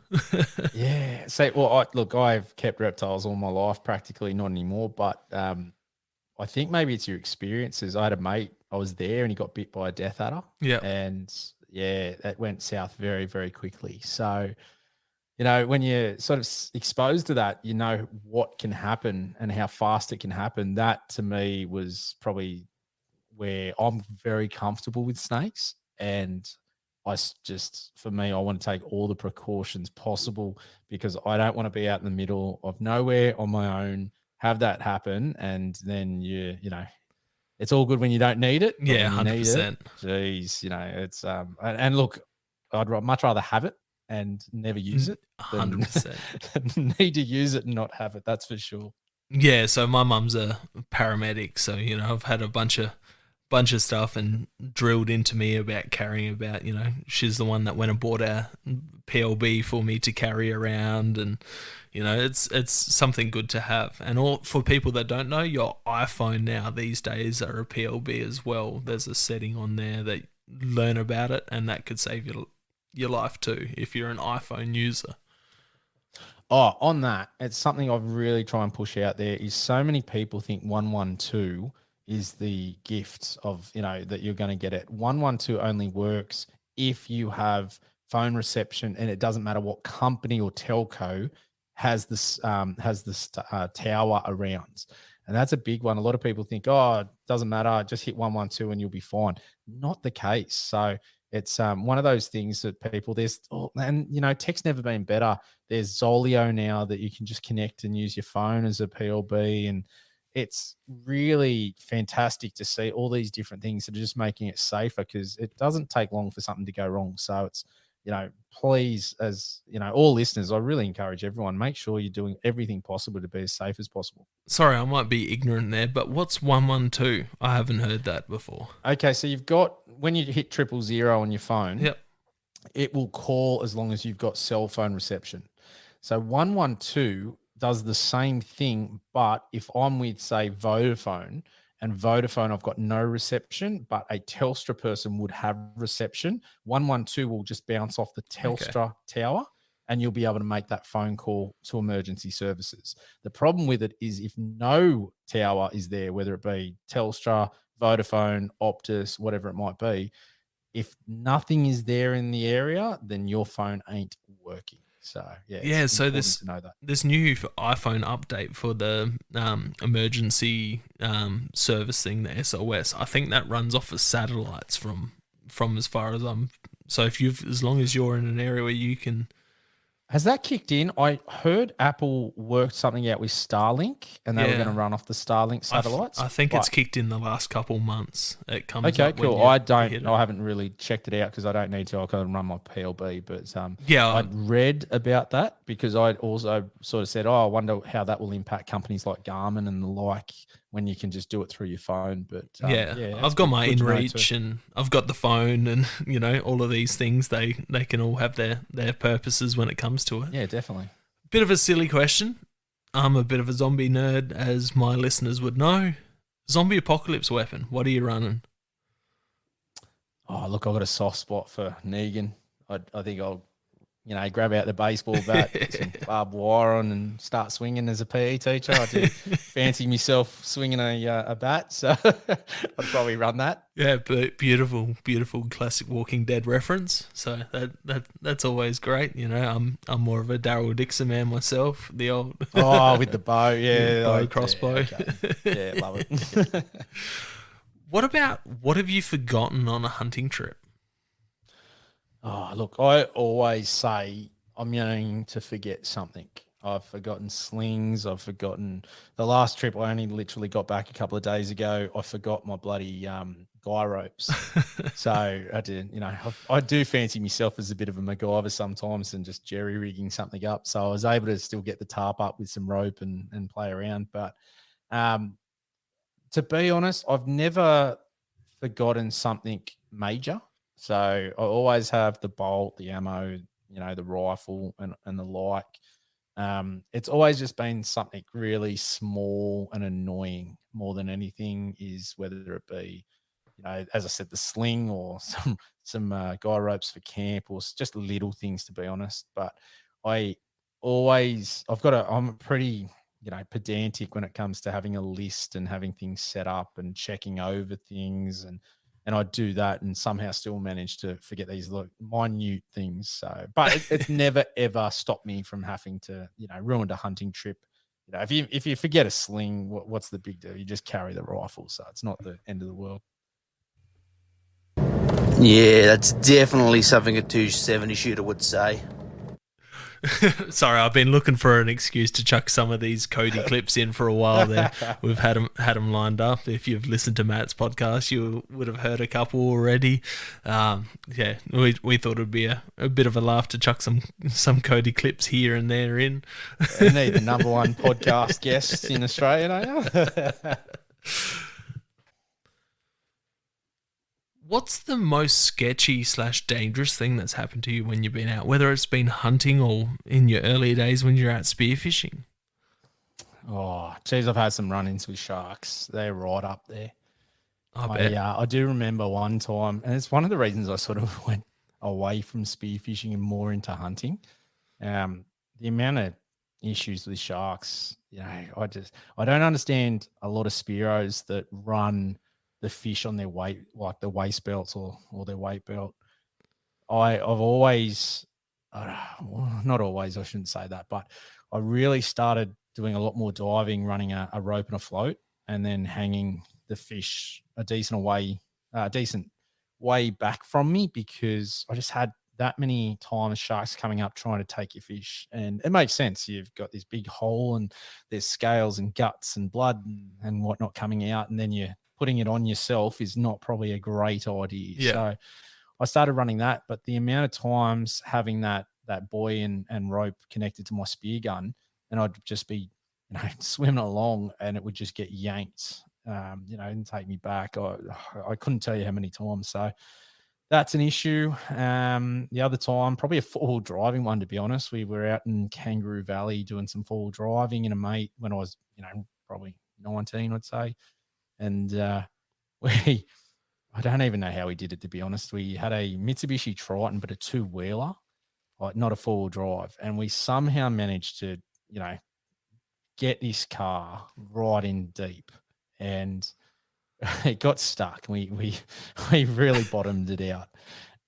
Yeah. So, well, look, I've kept reptiles all my life, practically, not anymore. But I think maybe it's your experiences. I had a mate, I was there, and he got bit by a death adder. Yeah. And yeah, that went south very, very quickly. So, when you're sort of exposed to that, what can happen and how fast it can happen. That to me was probably where I'm very comfortable with snakes. And for me, I want to take all the precautions possible, because I don't want to be out in the middle of nowhere on my own, have that happen. And then it's all good when you don't need it. But Yeah, when you need 100%. it, geez, it's, and look, I'd much rather have it and never use it than 100%. need to use it and not have it. That's for sure. Yeah, so my mum's a paramedic, so I've had a bunch of stuff and drilled into me about carrying about, she's the one that went and bought a PLB for me to carry around, and it's something good to have. And all for people that don't know, your iPhone now these days are a PLB as well. There's a setting on there that learn about it, and that could save your life too if you're an iPhone user. Oh, on that, it's something I've really try and push out there, is so many people think 112 is the gift of, that you're going to get it. 112 only works if you have phone reception, and it doesn't matter what company or telco has this tower around. And that's a big one. A lot of people think, oh, it doesn't matter, just hit 112 and you'll be fine. Not the case. So it's one of those things that people, tech's never been better. There's Zolio now that you can just connect and use your phone as a PLB, and it's really fantastic to see all these different things that are just making it safer, because it doesn't take long for something to go wrong. So it's, please, as all listeners, I really encourage everyone, make sure you're doing everything possible to be as safe as possible. Sorry, I might be ignorant there, but what's 112? I haven't heard that before. Okay, so you've got, when you hit 000 on your phone, Yep. it will call as long as you've got cell phone reception. So 112 does the same thing, but if I'm with, say, Vodafone, and Vodafone, I've got no reception, but a Telstra person would have reception. 112 will just bounce off the Telstra tower, and you'll be able to make that phone call to emergency services. The problem with it is if no tower is there, whether it be Telstra, Vodafone, Optus, whatever it might be, if nothing is there in the area, then your phone ain't working. So yeah. So to know that. this new iPhone update for the emergency service thing, the SOS, I think that runs off of satellites from as far as I'm. So as long as you're in an area where you can. Has that kicked in? I heard Apple worked something out with Starlink, and they were going to run off the Starlink satellites. I think it's kicked in the last couple months. It comes okay, up cool. I haven't really checked it out because I don't need to. I can run my PLB, but I'd read about that because I'd also sort of said, I wonder how that will impact companies like Garmin and the like when you can just do it through your phone. But I've got my InReach and I've got the phone, and all of these things. They can all have their purposes when it comes to it. Yeah, definitely. Bit of a silly question. I'm a bit of a zombie nerd, as my listeners would know. Zombie apocalypse weapon. What are you running? Oh, look, I've got a soft spot for Negan. I think I'll, grab out the baseball bat, put some barbed wire on, and start swinging as a PE teacher. I do fancy myself swinging a bat, so I'd probably run that. Yeah, but beautiful classic Walking Dead reference. So that's always great. I'm more of a Daryl Dixon man myself. The old with the bow, crossbow. Yeah, okay. Love it. What have you forgotten on a hunting trip? Oh, look, I always say I'm going to forget something. I've forgotten slings. I've forgotten the last trip. I only literally got back a couple of days ago. I forgot my bloody guy ropes. So I did, I do fancy myself as a bit of a MacGyver sometimes and just jerry rigging something up. So I was able to still get the tarp up with some rope and play around. But to be honest, I've never forgotten something major. So I always have the bolt, the ammo, the rifle and the like. It's always just been something really small and annoying more than anything, is whether it be, as I said, the sling or some guy ropes for camp, or just little things, to be honest. But I'm pretty, pedantic when it comes to having a list and having things set up and checking over things, and I do that and somehow still manage to forget these minute things. So, but it's never ever stopped me from having to, ruin a hunting trip. If you forget a sling, what's the big deal? You just carry the rifle, so it's not the end of the world. Yeah, that's definitely something a 270 shooter would say. Sorry, I've been looking for an excuse to chuck some of these Cody clips in for a while there. We've had them lined up. If you've listened to Matt's podcast, you would have heard a couple already. We thought it'd be a bit of a laugh to chuck some Cody clips here and there in. You need the number one podcast guest in Australia, don't you? What's the most sketchy / dangerous thing that's happened to you when you've been out, whether it's been hunting or in your early days when you're out spearfishing? Oh, geez, I've had some run-ins with sharks. They're right up there. I do remember one time, and it's one of the reasons I sort of went away from spearfishing and more into hunting. The amount of issues with sharks, I don't understand a lot of spearos that run the fish on their weight, like the waist belts or their weight belt. I've always, not always, I shouldn't say that, but I really started doing a lot more diving, running a rope and a float, and then hanging the fish a decent way back from me, because I just had that many times sharks coming up trying to take your fish. And it makes sense. You've got this big hole and there's scales and guts and blood and whatnot coming out, and then you're putting it on yourself is not probably a great idea. Yeah. So I started running that, but the amount of times having that buoy and rope connected to my spear gun, and I'd just be, swimming along and it would just get yanked, and take me back. I couldn't tell you how many times. So that's an issue. The other time, probably a four-wheel driving one, to be honest. We were out in Kangaroo Valley doing some four-wheel driving in a mate when I was, probably 19, I'd say. and we I don't even know how we did it, to be honest. We had a Mitsubishi Triton, but a two-wheeler, like not a four-wheel drive, and we somehow managed to, you know, get this car right in deep, and it got stuck. We really bottomed it out.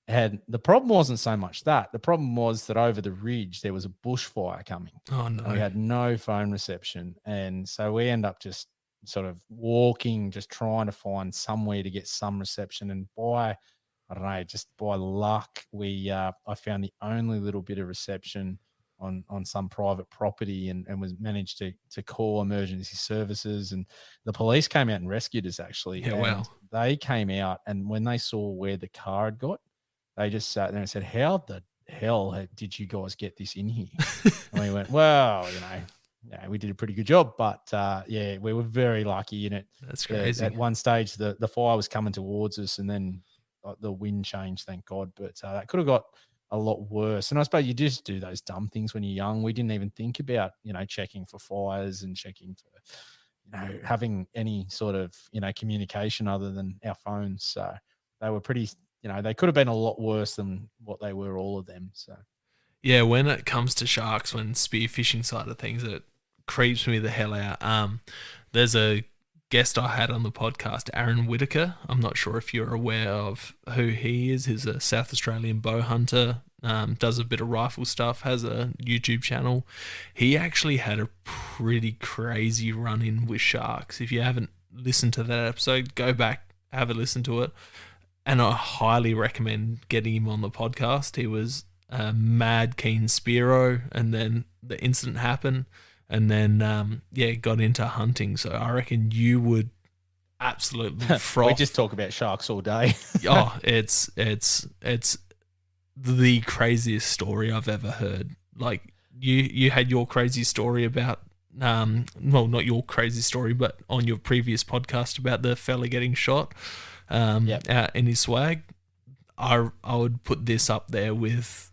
And the problem wasn't so much that. The problem was that over the ridge there was a bushfire coming. Oh And we no. had no phone reception. And so we end up just sort of walking, just trying to find somewhere to get some reception. And by, I don't know, just by luck, I found the only little bit of reception on some private property, and was managed to call emergency services, and the police came out and rescued us actually. Yeah, And wow. they came out, and when they saw where the car had got, they just sat there and said, "How the hell did you guys get this in here?" And we went, "Well, yeah, we did a pretty good job, but yeah, we were very lucky in it." That's crazy. At one stage, the fire was coming towards us, and then the wind changed, thank God. But that could have got a lot worse. And I suppose you just do those dumb things when you're young. We didn't even think about, checking for fires and checking for, having any sort of, communication other than our phones. So they were pretty, they could have been a lot worse than what they were, all of them. So Yeah, when it comes to sharks, when spearfishing side of things, it creeps me the hell out. There's a guest I had on the podcast, Aaron Whitaker. I'm not sure if you're aware of who he is. He's a South Australian bow hunter, does a bit of rifle stuff, has a YouTube channel. He actually had a pretty crazy run-in with sharks. If you haven't listened to that episode, go back, have a listen to it. And I highly recommend getting him on the podcast. He was a mad keen spearo, and then the incident happened, and then got into hunting. So I reckon you would absolutely froth. We just talk about sharks all day. Oh, it's the craziest story I've ever heard. Like you had your crazy story about well, not your crazy story, but on your previous podcast about the fella getting shot out in his swag. I would put this up there with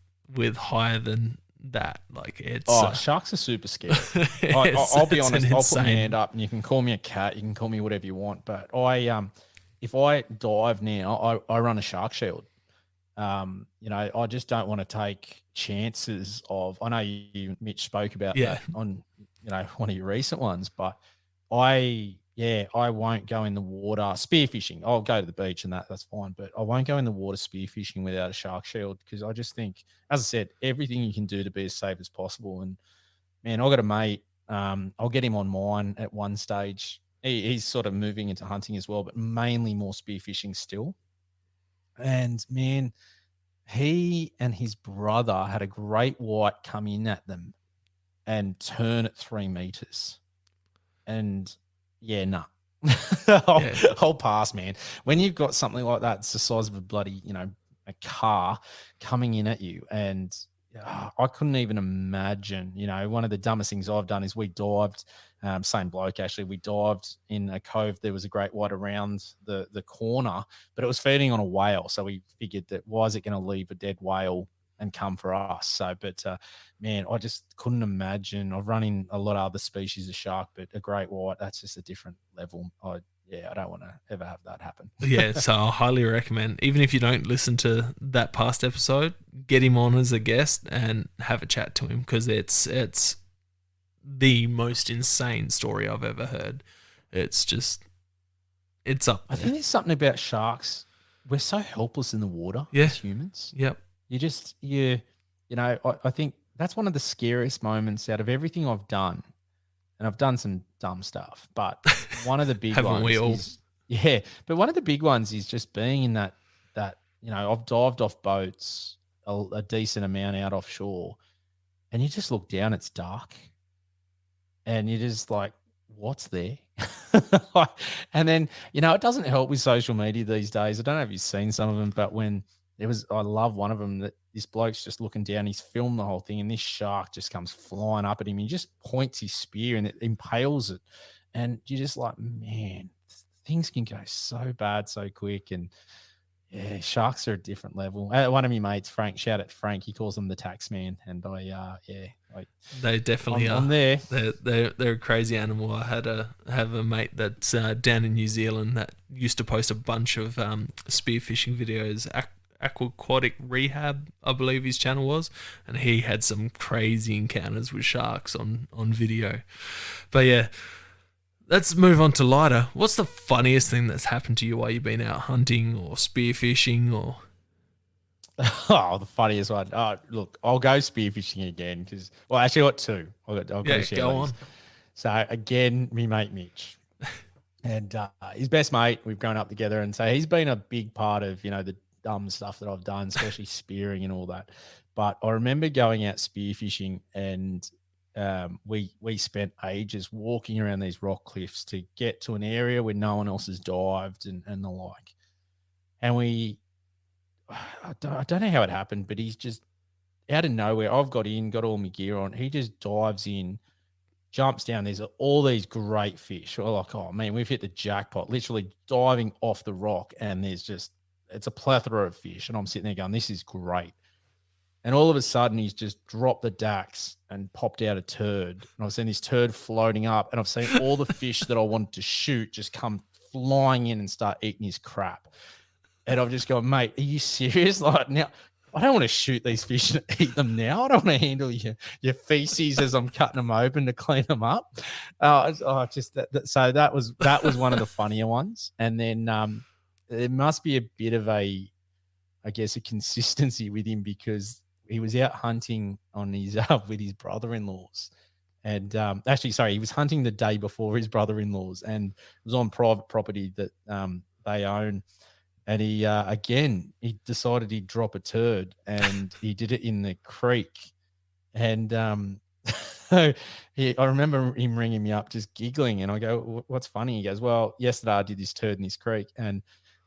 higher than that. Like it's sharks are super scary. I'll be honest. I'll put my hand up, and you can call me a cat, you can call me whatever you want. But if I dive now, I run a shark shield. I just don't want to take chances of. I know you, Mitch, spoke about that on one of your recent ones, but I won't go in the water spearfishing. I'll go to the beach and that's fine, but I won't go in the water spearfishing without a shark shield, because I just think, as I said, everything you can do to be as safe as possible. And man, I've got a mate. I'll get him on mine at one stage. He's sort of moving into hunting as well, but mainly more spearfishing still. And man, he and his brother had a great white come in at them and turn at 3 meters. And yeah, no. I'll pass, man. When you've got something like that, it's the size of a bloody, a car coming in at you. And I couldn't even imagine, one of the dumbest things I've done is we dived, same bloke actually, we dived in a cove. There was a great white around the corner, but it was feeding on a whale. So we figured that, why is it going to leave a dead whale and come for us? So, but man, I just couldn't imagine. I've run in a lot of other species of shark, but a great white, that's just a different level. I don't want to ever have that happen. Yeah, so I highly recommend, even if you don't listen to that past episode, get him on as a guest and have a chat to him, because it's the most insane story I've ever heard. It's up there. I think there's something about sharks. We're so helpless in the water as humans. Yep. I think that's one of the scariest moments out of everything I've done. And I've done some dumb stuff, but one of the big ones we all? But one of the big ones is just being in that I've dived off boats a decent amount out offshore, and you just look down, it's dark, and you're just like, what's there? And then, it doesn't help with social media these days. I don't know if you've seen some of them, but I love one of them that this bloke's just looking down. He's filmed the whole thing, and this shark just comes flying up at him. He just points his spear and it impales it. And you're just like, man, things can go so bad so quick. And Yeah, sharks are a different level. One of my mates, Frank, shout out to Frank. He calls them the tax man, and They definitely I'm are. there. They're a crazy animal. I have a mate that's down in New Zealand that used to post a bunch of spearfishing videos, aquatic rehab, I believe his channel was, and he had some crazy encounters with sharks on video. But yeah, let's move on to lighter. What's the funniest thing that's happened to you while you've been out hunting or spearfishing or? Oh, the funniest one. Oh, look, I'll go spearfishing again because, well, actually, I got two. I've got to share go these. on. So again, me mate Mitch, and his best mate. We've grown up together, and so he's been a big part of the dumb stuff that I've done, especially spearing and all that. But I remember going out spearfishing, and we spent ages walking around these rock cliffs to get to an area where no one else has dived and the like. And I don't know how it happened, but he's just out of nowhere. I've got all my gear on. He just dives in, jumps down. There's all these great fish. We're like, oh man, we've hit the jackpot. Literally diving off the rock, and it's a plethora of fish. And I'm sitting there going, this is great. And all of a sudden, he's just dropped the dax and popped out a turd. And I've seen this turd floating up, and I've seen all the fish that I wanted to shoot just come flying in and start eating his crap. And I've just gone, mate, are you serious? Like, now, I don't want to shoot these fish and eat them now. I don't want to handle your feces as I'm cutting them open to clean them up. So that was one of the funnier ones. And then there must be a bit of a consistency with him because he was out hunting on his with his brother-in-laws. And actually, sorry, he was hunting the day before his brother-in-laws, and it was on private property that they own. And he decided he'd drop a turd, and he did it in the creek. And I remember him ringing me up just giggling, and I go, what's funny? He goes, well, yesterday I did this turd in this creek. And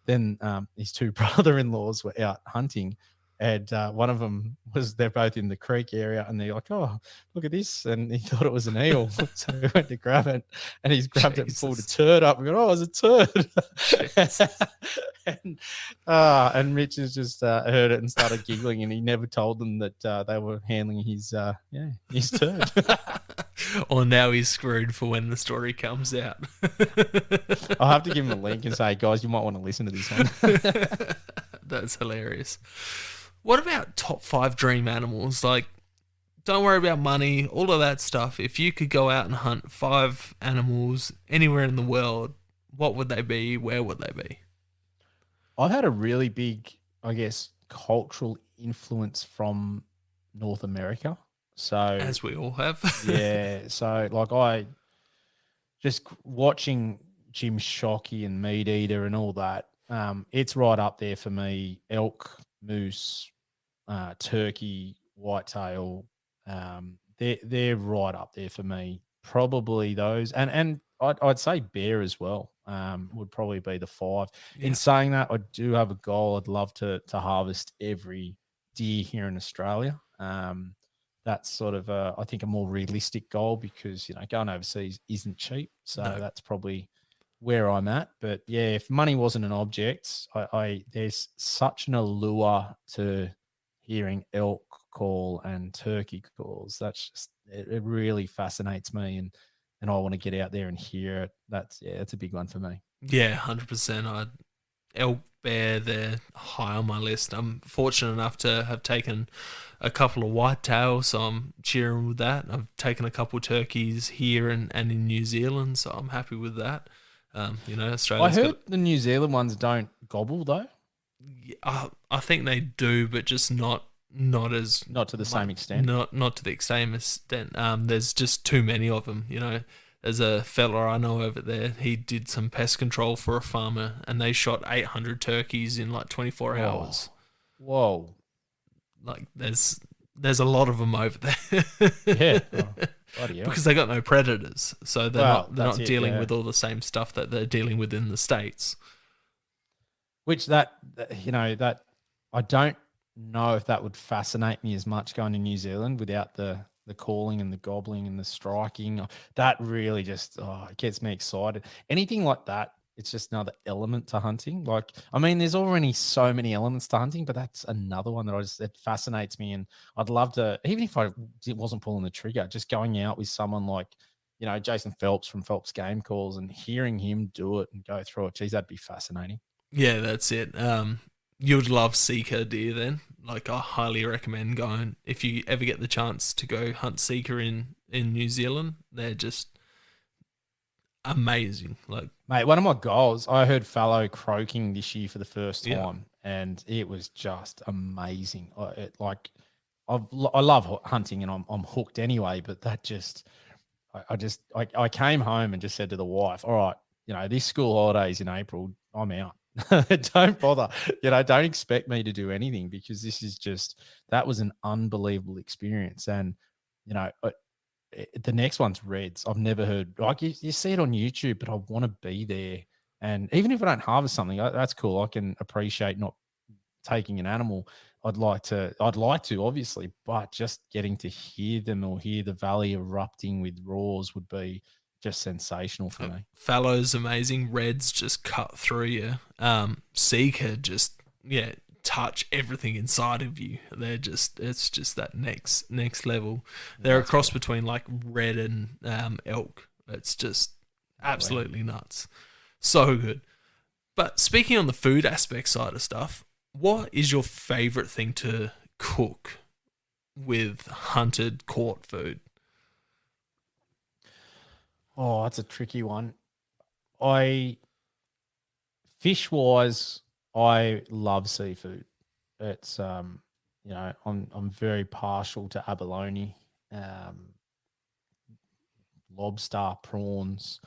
then his two brother-in-laws were out hunting, and one of them they're both in the creek area, and they're like, oh, look at this. And he thought it was an eel. So he went to grab it, and he's grabbed it and pulled a turd up. We go, oh, it was a turd. And Mitch has just heard it and started giggling, and he never told them that they were handling his turd. Or now he's screwed for when the story comes out. I'll have to give him a link and say, guys, you might want to listen to this one. That's hilarious. What about top 5 dream animals? Like, don't worry about money, all of that stuff. If you could go out and hunt 5 animals anywhere in the world, what would they be? Where would they be? I've had a really big, cultural influence from North America. So, as we all have. Yeah. So, like, I just watching Jim Shockey and Meat Eater and all that, it's right up there for me. Elk, moose, turkey, whitetail, they're right up there for me. Probably those, and I'd say bear as well. Would probably be the 5. Yeah. In saying that, I do have a goal. I'd love to harvest every deer here in Australia. That's sort of I think a more realistic goal because going overseas isn't cheap. So That's probably where I'm at. But yeah, if money wasn't an object, there's such an allure to hearing elk call and turkey calls. That's just it really fascinates me, and I want to get out there and hear it. That's a big one for me. Yeah, 100%. Elk, bear, they're high on my list. I'm fortunate enough to have taken a couple of whitetails, so I'm cheering with that. I've taken a couple of turkeys here and in New Zealand, so I'm happy with that. Australia's I heard the New Zealand ones don't gobble though. I think they do, but just not to the same extent. Not to the same extent. There's just too many of them. There's a fella I know over there. He did some pest control for a farmer, and they shot 800 turkeys in like 24 hours. Whoa! Like there's a lot of them over there. Yeah. Because they got no predators, so they're not dealing with all the same stuff that they're dealing with in the States. Which that I don't know if that would fascinate me as much going to New Zealand without the calling and the gobbling and the striking. That really just it gets me excited. Anything like that, it's just another element to hunting. Like, I mean, there's already so many elements to hunting, but that's another one that it fascinates me. And I'd love to, even if wasn't pulling the trigger, just going out with someone like, Jason Phelps from Phelps Game Calls and hearing him do it and go through it. Geez, that'd be fascinating. Yeah, that's it. You would love Seeker deer then. Like, I highly recommend going if you ever get the chance to go hunt Seeker in New Zealand. They're just amazing. Like, mate, one of my goals, I heard fallow croaking this year for the first time, and it was just amazing. I love hunting and I'm hooked anyway, but that just, I came home and just said to the wife, all right, this school holidays in April, I'm out. Don't bother. Don't expect me to do anything, because this is that was an unbelievable experience. And, the next one's reds. I've never heard, like, you see it on YouTube, but I want to be there. And even if I don't harvest something, that's cool. I can appreciate not taking an animal. I'd like to obviously, but just getting to hear them or hear the valley erupting with roars would be just sensational for me. Fallow's amazing. Reds just cut through you. Seeker just, touch everything inside of you. It's just that next level. They're a cross between like red and elk. It's just absolutely nuts. So good. But speaking on the food aspect side of stuff, what is your favorite thing to cook with hunted, caught food? Oh, that's a tricky one. Fish-wise, I love seafood. It's I'm very partial to abalone, lobster, prawns.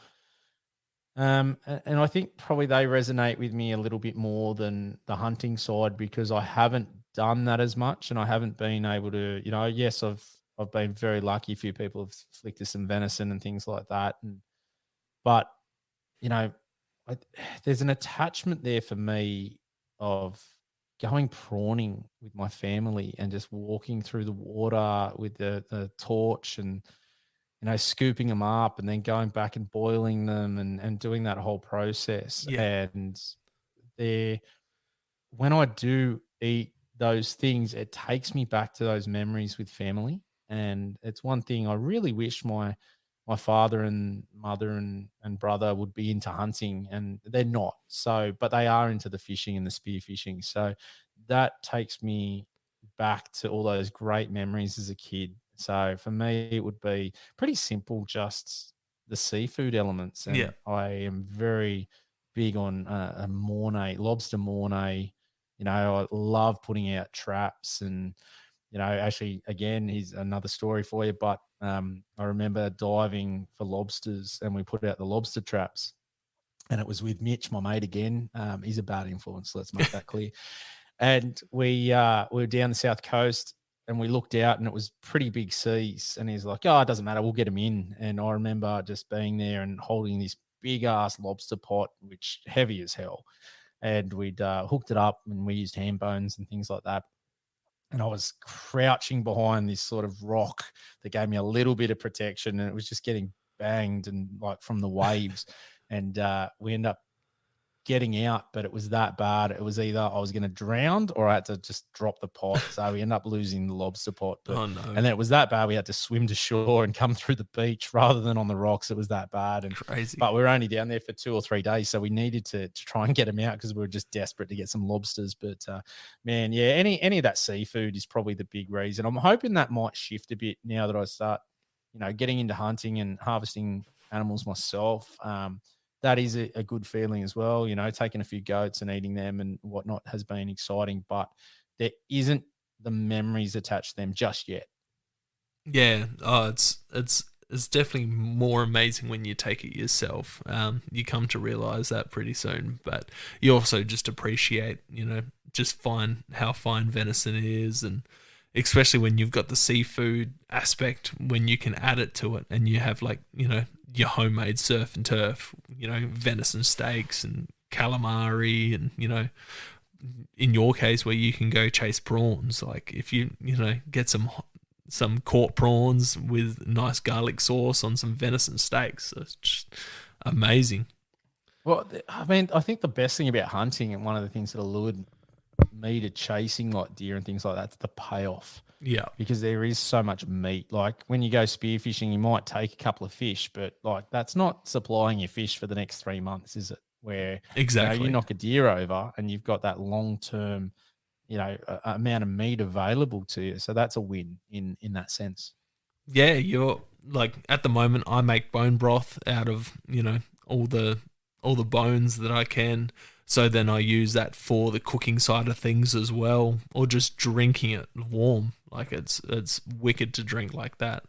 And I think probably they resonate with me a little bit more than the hunting side, because I haven't done that as much, and I haven't been able to, yes, I've been very lucky. A few people have flicked us some venison and things like that. But, there's an attachment there for me of going prawning with my family and just walking through the water with the torch and, scooping them up and then going back and boiling them and doing that whole process. Yeah. And when I do eat those things, it takes me back to those memories with family. And it's one thing I really wish my father and mother and brother would be into hunting, and they're not. So, but they are into the fishing and the spear fishing. So that takes me back to all those great memories as a kid. So for me, it would be pretty simple, just the seafood elements. And I am very big on a mornay, lobster mornay. I love putting out traps and, actually, again, here's another story for you. But I remember diving for lobsters and we put out the lobster traps. And it was with Mitch, my mate again. He's a bad influence, let's make that clear. And we were down the south coast and we looked out and it was pretty big seas. And he's like, oh, it doesn't matter, we'll get him in. And I remember just being there and holding this big ass lobster pot, which heavy as hell. And we'd hooked it up and we used ham bones and things like that. And I was crouching behind this sort of rock that gave me a little bit of protection, and it was just getting banged and like from the waves. And we ended up getting out, but it was that bad. It was either I was going to drown or I had to just drop the pot. So we ended up losing the lobster pot. But, oh, no. And then it was that bad. We had to swim to shore and come through the beach rather than on the rocks. It was that bad. And crazy. But we were only down there for 2 or 3 days. So we needed to try and get them out because we were just desperate to get some lobsters. But man, yeah, any of that seafood is probably the big reason. I'm hoping that might shift a bit now that I start, getting into hunting and harvesting animals myself. That is a good feeling as well. Taking a few goats and eating them and whatnot has been exciting, but there isn't the memories attached to them just yet. Yeah. Oh, it's definitely more amazing when you take it yourself. You come to realize that pretty soon, but you also just appreciate, just how fine venison is, and especially when you've got the seafood aspect, when you can add it to it and you have your homemade surf and turf, venison steaks and calamari, and, in your case where you can go chase prawns, like if you, get some caught prawns with nice garlic sauce on some venison steaks, it's just amazing. Well, I mean, I think the best thing about hunting and one of the things that allured me to chasing like deer and things like that's the payoff Yeah, because there is so much meat. Like when you go spearfishing, you might take a couple of fish, but like that's not supplying your fish for the next 3 months, is it? Where you exactly. knock a deer over and you've got that long term, amount of meat available to you. So that's a win in that sense. Yeah, you're like at the moment I make bone broth out of, all the all the bones that I can. So then I use that for the cooking side of things as well, or just drinking it warm. Like it's wicked to drink like that.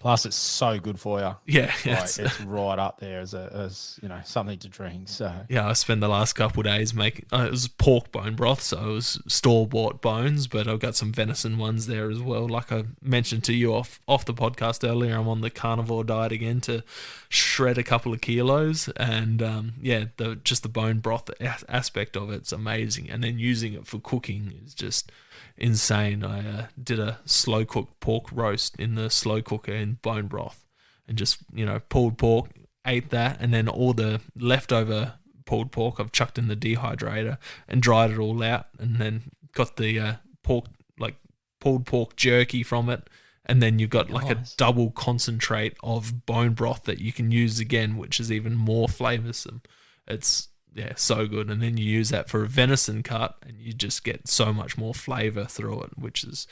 Plus, it's so good for you. Yeah, Like yes. it's right up there as something to drink. So Yeah, I spent the last couple of days making. It was pork bone broth, so it was store bought bones, but I've got some venison ones there as well. Like I mentioned to you off the podcast earlier, I'm on the carnivore diet again to shred a couple of kilos, and the bone broth aspect of it's amazing, and then using it for cooking is just insane. I did a slow cooked pork roast in the slow cooker in bone broth, and just pulled pork, ate that, and then all the leftover pulled pork I've chucked in the dehydrator and dried it all out, and then got the pork, like pulled pork jerky from it, and then you've got like a nice. double concentrate of bone broth that you can use again, which is even more flavoursome. It's so good, and then you use that for a venison cut, and you just get so much more flavour through it, which is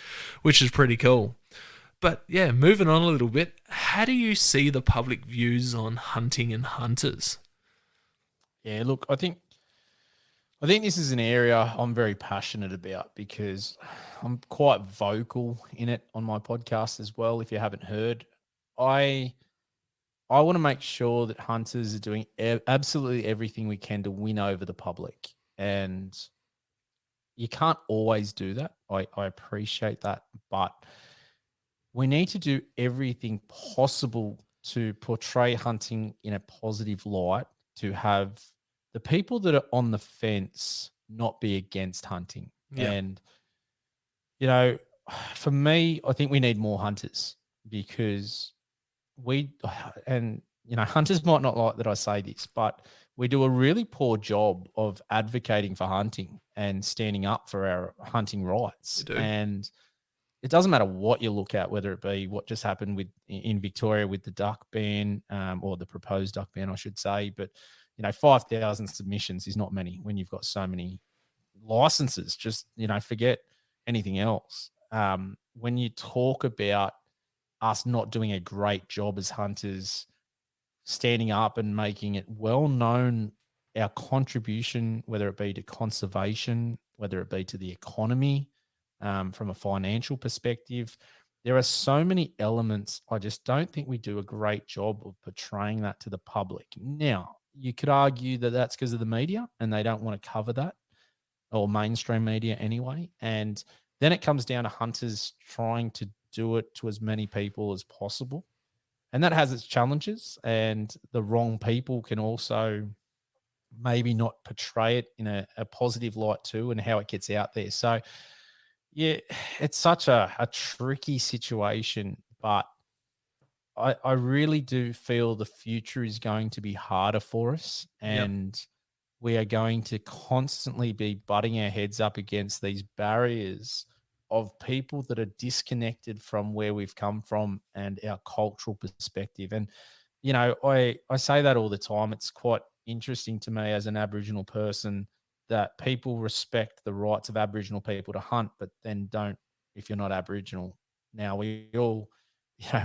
pretty cool. But yeah, moving on a little bit, how do you see the public views on hunting and hunters? Yeah, look, I think this is an area I'm very passionate about because I'm quite vocal in it on my podcast as well. If you haven't heard, I I want to make sure that hunters are doing absolutely everything we can to win over the public, and you can't always do that. I appreciate that, but we need to do everything possible to portray hunting in a positive light to have the people that are on the fence not be against hunting. Yeah, And, you know, for me, I think we need more hunters because we, and, hunters might not like that I say this, but we do a really poor job of advocating for hunting and standing up for our hunting we rights. do. And, it doesn't matter what you look at, whether it be what just happened in Victoria with the duck ban, or the proposed duck ban, I should say. But 5,000 submissions is not many when you've got so many licenses. Just forget anything else. When you talk about us not doing a great job as hunters, standing up and making it well known our contribution, whether it be to conservation, whether it be to the economy, from a financial perspective. There are so many elements. I just don't think we do a great job of portraying that to the public. Now, you could argue that that's because of the media and they don't want to cover that, or mainstream media anyway. And then it comes down to hunters trying to do it to as many people as possible. And that has its challenges, and the wrong people can also maybe not portray it in a positive light too, and how it gets out there. So, yeah, it's such a tricky situation, but I really do feel the future is going to be harder for us, Yep. and we are going to constantly be butting our heads up against these barriers of people that are disconnected from where we've come from and our cultural perspective. And I say that all the time. It's quite interesting to me as an Aboriginal person that people respect the rights of Aboriginal people to hunt, but then don't if you're not Aboriginal. Now we all,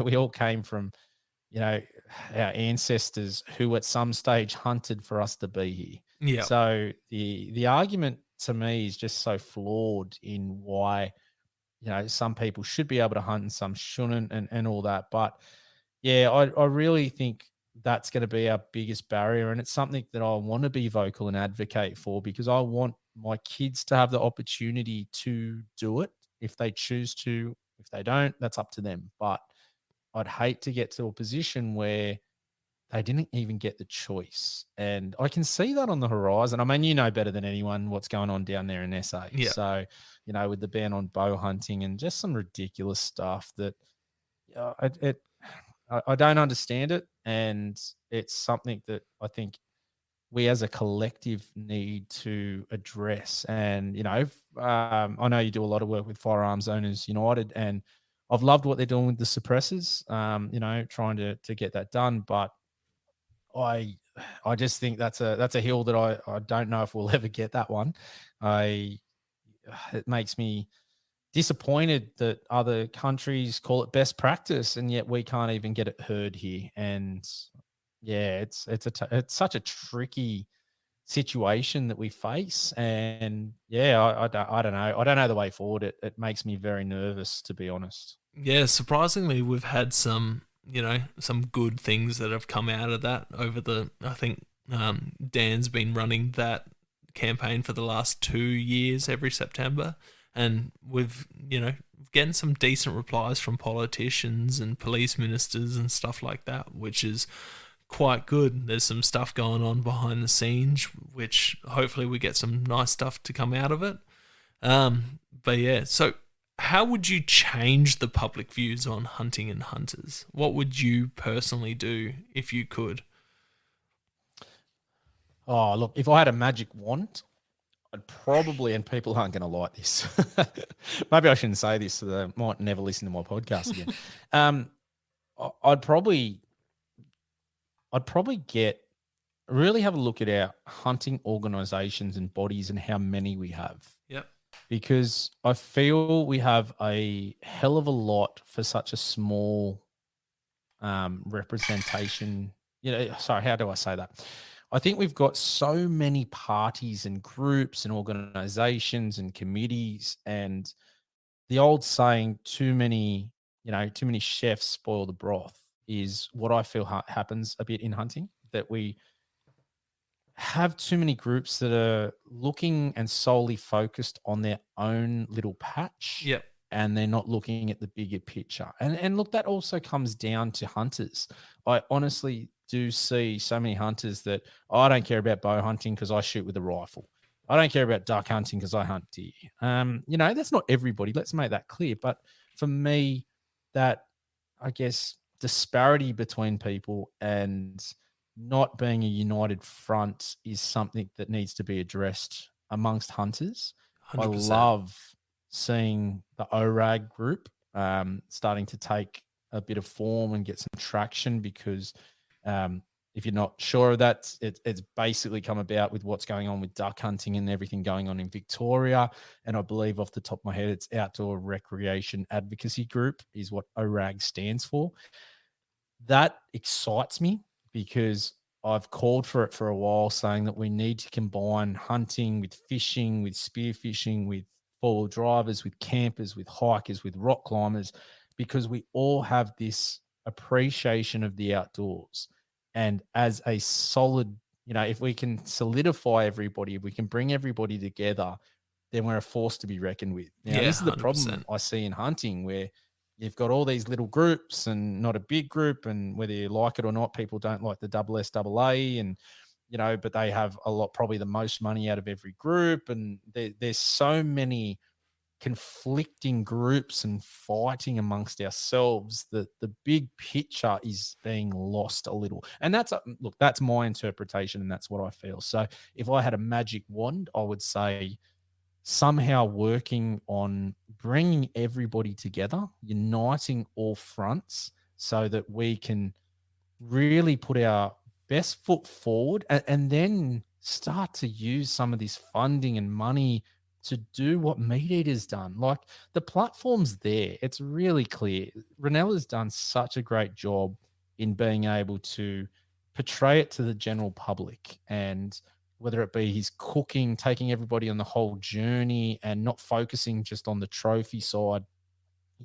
we all came from, you know, our ancestors who at some stage hunted for us to be here. Yeah. So the argument to me is just so flawed in why some people should be able to hunt and some shouldn't, and all that. But yeah, I really think that's going to be our biggest barrier. And it's something that I want to be vocal and advocate for because I want my kids to have the opportunity to do it if they choose to. If they don't, that's up to them. But I'd hate to get to a position where they didn't even get the choice. And I can see that on the horizon. I mean, you know better than anyone what's going on down there in SA. Yeah. So, with the ban on bow hunting and just some ridiculous stuff that I don't understand it. And it's something that I think we as a collective need to address. And, I know you do a lot of work with Firearms Owners United, and I've loved what they're doing with the suppressors, trying to get that done. But I I just think that's a hill that I don't know if we'll ever get that one. I It makes me disappointed that other countries call it best practice, and yet we can't even get it heard here. And yeah, it's such a tricky situation that we face. And yeah, I don't know. I don't know the way forward. It makes me very nervous, to be honest. Yeah, surprisingly, we've had some, some good things that have come out of that I think Dan's been running that campaign for the last 2 years every September. And we've, getting some decent replies from politicians and police ministers and stuff like that, which is quite good. There's some stuff going on behind the scenes, which hopefully we get some nice stuff to come out of it. But yeah, so how would you change the public views on hunting and hunters? What would you personally do if you could? Oh, look, if I had a magic wand, I'd probably, and people aren't going to like this. Maybe I shouldn't say this, so they might never listen to my podcast again. I'd probably really have a look at our hunting organizations and bodies and how many we have. Yep. Because I feel we have a hell of a lot for such a small representation. Sorry, how do I say that? I think we've got so many parties and groups and organizations and committees, and the old saying, too many chefs spoil the broth, is what I feel happens a bit in hunting, that we have too many groups that are looking and solely focused on their own little patch. Yep. And they're not looking at the bigger picture. And look, that also comes down to hunters. I honestly do see so many hunters that, I don't care about bow hunting because I shoot with a rifle. I don't care about duck hunting because I hunt deer. That's not everybody. Let's make that clear. But for me, that, I guess, disparity between people and not being a united front is something that needs to be addressed amongst hunters. 100%. I love seeing the ORAG group starting to take a bit of form and get some traction, because if you're not sure of that, it's basically come about with what's going on with duck hunting and everything going on in Victoria. And I believe, off the top of my head, it's Outdoor Recreation Advocacy Group is what ORAG stands for. That excites me, because I've called for it for a while, saying that we need to combine hunting with fishing, with spearfishing, with four-wheel drivers, with campers, with hikers, with rock climbers, because we all have this appreciation of the outdoors. And as a solid, if we can solidify everybody, if we can bring everybody together, then we're a force to be reckoned with. Now, Yeah, this is the 100%. problem I see in hunting, where you've got all these little groups and not a big group, and whether you like it or not, people don't like the SSAA, and but they have probably the most money out of every group, and there's so many conflicting groups and fighting amongst ourselves that the big picture is being lost a little. And that's my interpretation, and that's what I feel. So if I had a magic wand, I would say somehow working on bringing everybody together, uniting all fronts, so that we can really put our best foot forward, and then start to use some of this funding and money to do what Meat Eater's done. Like, the platform's there. It's really clear. Renella's done such a great job in being able to portray it to the general public, and whether it be his cooking, taking everybody on the whole journey and not focusing just on the trophy side,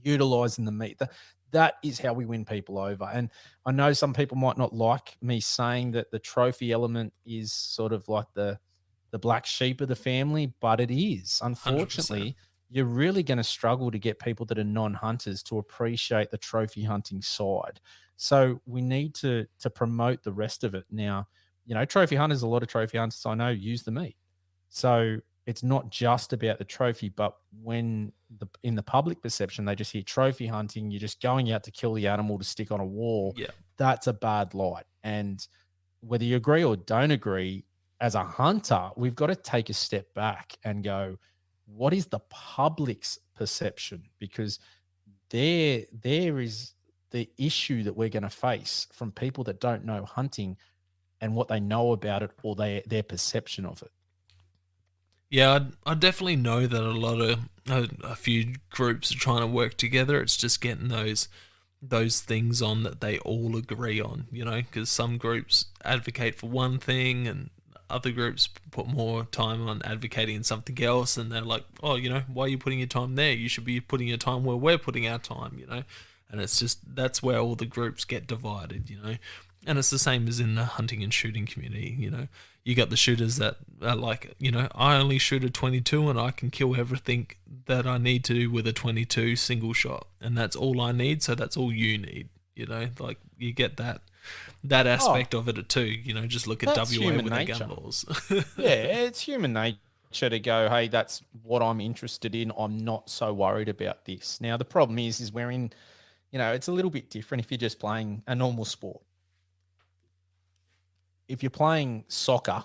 utilizing the meat. That is how we win people over. And I know some people might not like me saying that the trophy element is sort of like the black sheep of the family, but it is. Unfortunately, 100%. you're really going to struggle to get people that are non-hunters to appreciate the trophy hunting side. So we need to promote the rest of it. Now, trophy hunters, a lot of trophy hunters I know use the meat. So it's not just about the trophy, but when in the public perception, they just hear trophy hunting, you're just going out to kill the animal to stick on a wall. Yeah. That's a bad light. And whether you agree or don't agree, as a hunter, we've got to take a step back and go, what is the public's perception? Because there is the issue that we're going to face from people that don't know hunting and what they know about it, or their perception of it. Yeah, I definitely know that a few groups are trying to work together. It's just getting those things on that they all agree on, because some groups advocate for one thing and other groups put more time on advocating something else, and they're like, oh, why are you putting your time there? You should be putting your time where we're putting our time, and it's just, that's where all the groups get divided, and it's the same as in the hunting and shooting community. You got the shooters that are like, I only shoot a 22 and I can kill everything that I need to do with a 22 single shot, and that's all I need, so that's all you need. Like, you get that aspect of it too. Just look at WA with their gun laws. Yeah, it's human nature to go, hey, that's what I'm interested in. I'm not so worried about this. Now, the problem is we're in, it's a little bit different if you're just playing a normal sport. If you're playing soccer,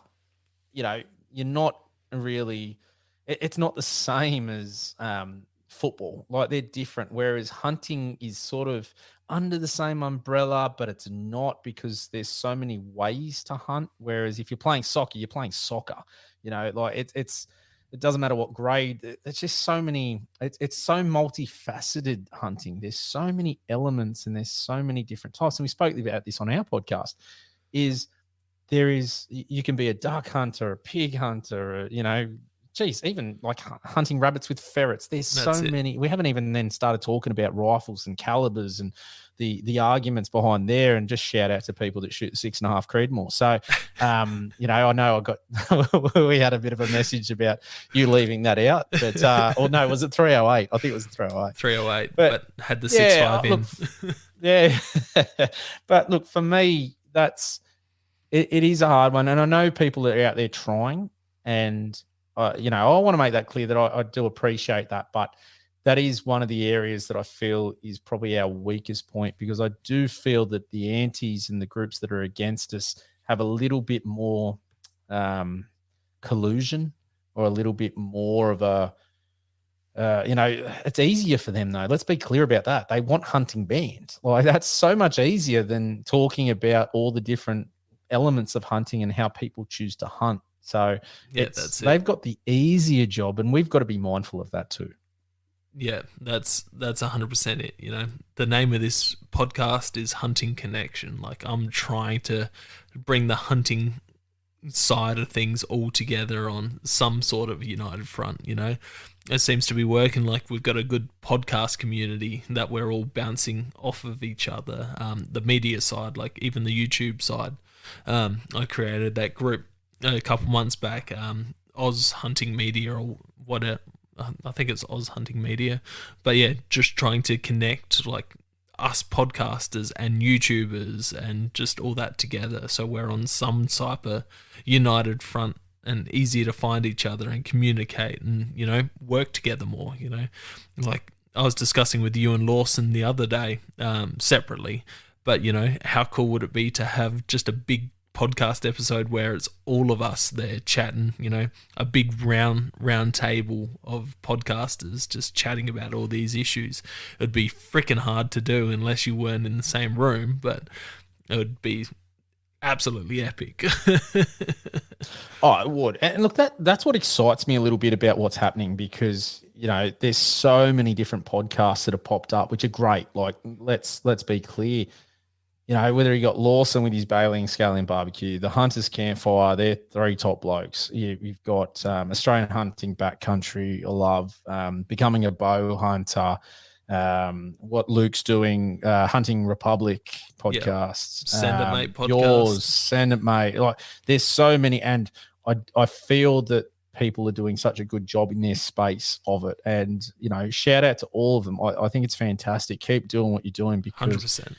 you're not really, it's not the same as football. Like, they're different. Whereas hunting is sort of under the same umbrella, but it's not, because there's so many ways to hunt. Whereas if you're playing soccer, you're playing soccer. Like it doesn't matter what grade. It's just so many. It's so multifaceted hunting. There's so many elements and there's so many different types. And we spoke about this on our podcast. You can be a duck hunter, a pig hunter, even like hunting rabbits with ferrets. There's so many. We haven't even then started talking about rifles and calibers and the arguments behind there, and just shout out to people that shoot 6.5 Creedmoor. So, I know we had a bit of a message about you leaving that out, but, or no, was it 308? I think it was 308. 308, but had the 6.5 in. Look, yeah. But look, for me, it is a hard one. And I know people that are out there trying, and, I want to make that clear that I do appreciate that, but that is one of the areas that I feel is probably our weakest point, because I do feel that the antis and the groups that are against us have a little bit more collusion, or a little bit more of a, it's easier for them though. Let's be clear about that. They want hunting banned. Like, that's so much easier than talking about all the different elements of hunting and how people choose to hunt. So they've got the easier job, and we've got to be mindful of that too. Yeah, that's 100% it. The name of this podcast is Hunting Connection. Like, I'm trying to bring the hunting side of things all together on some sort of united front. It seems to be working. Like, we've got a good podcast community that we're all bouncing off of each other. The media side, like even the YouTube side, I created that group a couple months back, Oz Hunting Media, or whatever. I think it's Oz Hunting Media. But yeah, just trying to connect like us podcasters and YouTubers and just all that together, so we're on some type of united front and easier to find each other and communicate and, work together more, Like, I was discussing with you and Lawson the other day, separately, but, how cool would it be to have just a big podcast episode where it's all of us there chatting, a big round table of podcasters just chatting about all these issues. It'd be freaking hard to do unless you weren't in the same room, but it would be absolutely epic. Oh, it would. And look, that's what excites me a little bit about what's happening, because, there's so many different podcasts that have popped up, which are great. Like, let's be clear. Whether you got Lawson with his bailing, scaling barbecue, the Hunters Campfire, they're three top blokes. You've got Australian Hunting Backcountry, I love, Becoming a Bow Hunter, what Luke's doing, Hunting Republic podcasts, Send It Mate podcast, yours, Send It Mate. Like, there's so many, and I feel that people are doing such a good job in their space of it. And, shout out to all of them. I think it's fantastic. Keep doing what you're doing, because 100%.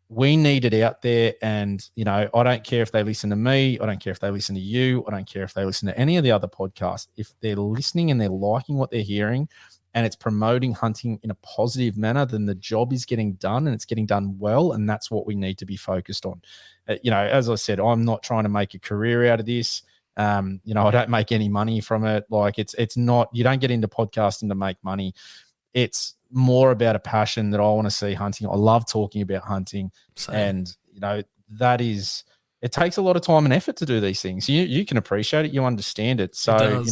We need it out there. And, I don't care if they listen to me. I don't care if they listen to you. I don't care if they listen to any of the other podcasts. If they're listening and they're liking what they're hearing and it's promoting hunting in a positive manner, then the job is getting done, and it's getting done well. And that's what we need to be focused on. As I said, I'm not trying to make a career out of this. I don't make any money from it. Like it's not, you don't get into podcasting to make money. It's more about a passion that I want to see hunting. I love talking about hunting. Same. And, it takes a lot of time and effort to do these things. You can appreciate it. You understand it. So,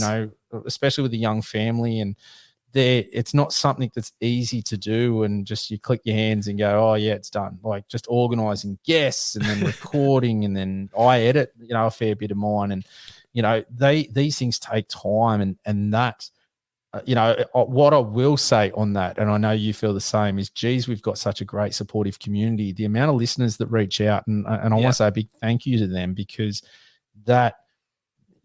especially with a young family, and it's not something that's easy to do and just you click your hands and go, oh yeah, it's done. Like just organizing guests and then recording, and then I edit, a fair bit of mine. And, these things take time, and that, what I will say on that, and I know you feel the same, is, geez, we've got such a great supportive community. The amount of listeners that reach out, and I want to say a big thank you to them, because that,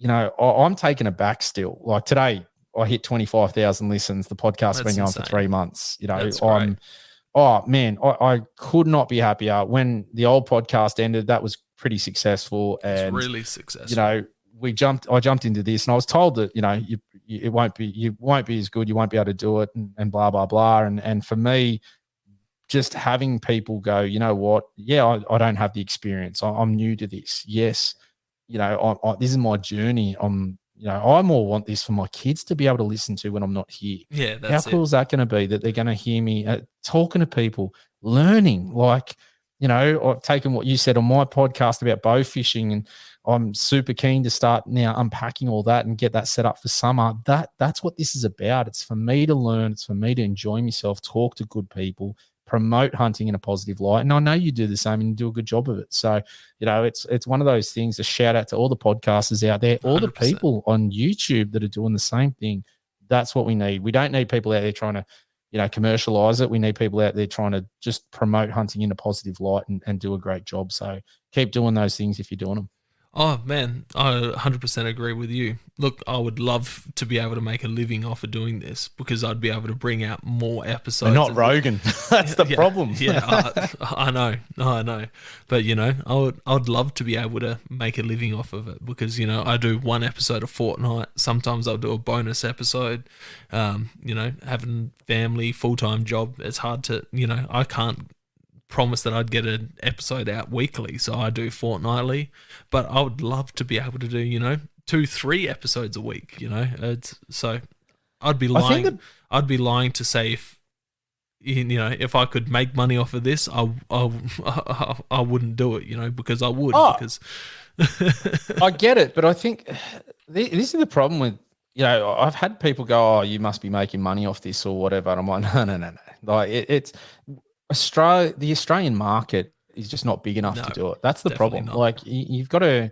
I'm taken aback still. Like today, I hit 25,000 listens. The podcast has been going for 3 months. Oh man, I could not be happier. When the old podcast ended, that was pretty successful. And it's really successful. I jumped into this, and I was told that, you won't be as good. You won't be able to do it, and blah, blah, blah. And for me, just having people go, you know what? Yeah, I don't have the experience. I'm new to this. Yes. This is my journey. I more want this for my kids to be able to listen to when I'm not here. Yeah. How cool is that going to be, that they're going to hear me talking to people, learning? Like, I've taken what you said on my podcast about bow fishing, and I'm super keen to start now unpacking all that and get that set up for summer. That's what this is about. It's for me to learn. It's for me to enjoy myself, talk to good people, promote hunting in a positive light. And I know you do the same, and you do a good job of it. So, it's one of those things. A shout out to all the podcasters out there, all 100%. the people on YouTube that are doing the same thing. That's what we need. We don't need people out there trying to, commercialize it. We need people out there trying to just promote hunting in a positive light and do a great job. So keep doing those things if you're doing them. Oh, man, I 100% agree with you. Look, I would love to be able to make a living off of doing this, because I'd be able to bring out more episodes. But not Rogan. That's the problem. Yeah, I know. But, I'd love to be able to make a living off of it, because, I do one episode a fortnight. Sometimes I'll do a bonus episode. Having family, full-time job, it's hard to, I can't promise that I'd get an episode out weekly, so I do fortnightly. But I would love to be able to do 2-3 episodes a week. So I'd be lying. I'd be lying to say if I could make money off of this, I wouldn't do it. Because I would. Because I get it, but I think this is the problem with, I've had people go, oh, you must be making money off this or whatever. And I'm like, no. Like it's the Australian market is just not big enough to do it. That's the problem. Not. Like you've got to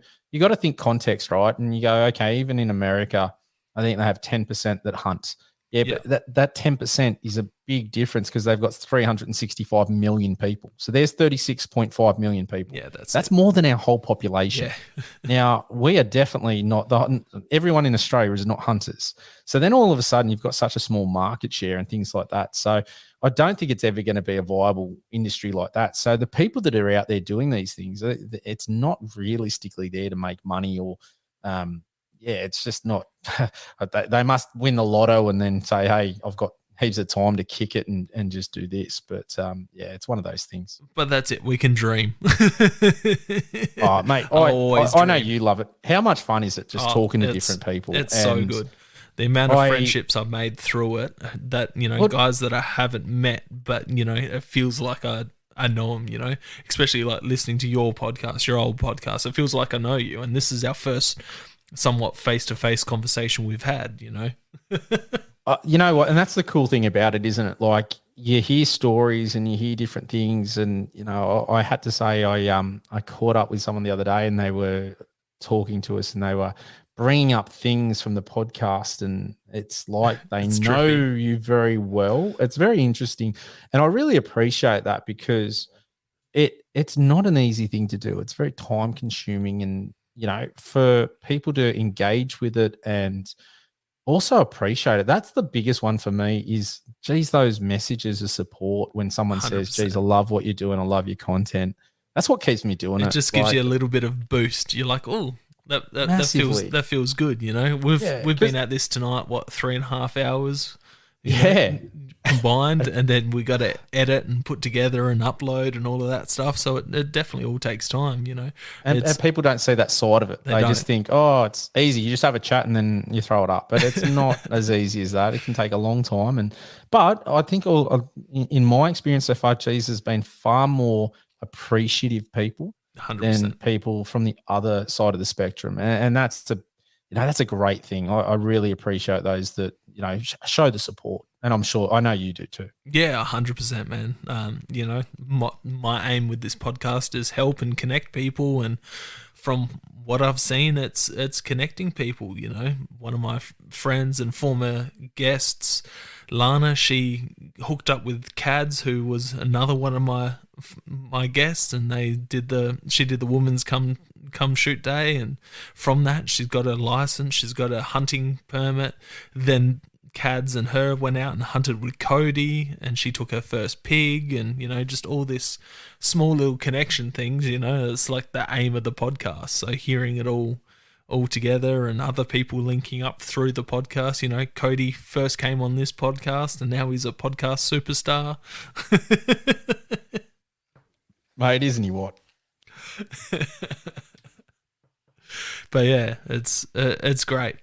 think context, right? And you go, okay, even in America, I think they have 10% that hunt. Yeah, but that 10% is a big difference, because they've got 365 million people. So there's 36.5 million people. Yeah, that's more than our whole population. Yeah. Now, we are definitely not everyone in Australia is not hunters. So then all of a sudden you've got such a small market share and things like that. So I don't think it's ever going to be a viable industry like that. So the people that are out there doing these things, it's not realistically there to make money, or it's just not. They must win the lotto and then say, hey, I've got heaps of time to kick it and just do this. But it's one of those things. But that's it. We can dream. Oh, mate, I know you love it. How much fun is it just talking to different people? It's so good. The amount of friendships I've made through it, that, guys that I haven't met, but, it feels like I know them, especially like listening to your podcast, your old podcast. It feels like I know you. And this is our first somewhat face-to-face conversation we've had, You know what? And that's the cool thing about it, isn't it? Like, you hear stories and you hear different things. And, I had to say, I caught up with someone the other day, and they were talking to us, and they were bringing up things from the podcast, and it's like they know you very well. It's very interesting. And I really appreciate that, because it's not an easy thing to do. It's very time consuming, and, for people to engage with it and also appreciate it. That's the biggest one for me is, geez, those messages of support when someone 100%. Says, geez, I love what you're doing. I love your content. That's what keeps me doing it. It just gives you a little bit of boost. You're like, oh, that feels good. We've been at this tonight, 3.5 hours, Yeah. Combined, and then we got to edit and put together and upload and all of that stuff. So it definitely all takes time, And people don't see that side of it. They just think, oh, it's easy. You just have a chat and then you throw it up. But it's not as easy as that. It can take a long time. But I think in my experience so far, cheese has been far more appreciative people 100%. than people from the other side of the spectrum. And that's that's a great thing. I really appreciate those that, show the support. And I know you do too. Yeah, 100%, man. My aim with this podcast is help and connect people, and from what I've seen, it's connecting people. One of my friends and former guests, Lana, she hooked up with Cads, who was another one of my guests, and she did the women's come shoot day, and from that she's got a license, she's got a hunting permit. Then Cads and her went out and hunted with Cody, and she took her first pig, and just all this small little connection things. It's like the aim of the podcast. So hearing it all together, and other people linking up through the podcast. Cody first came on this podcast, and now he's a podcast superstar. Mate, isn't he what? But yeah, it's great.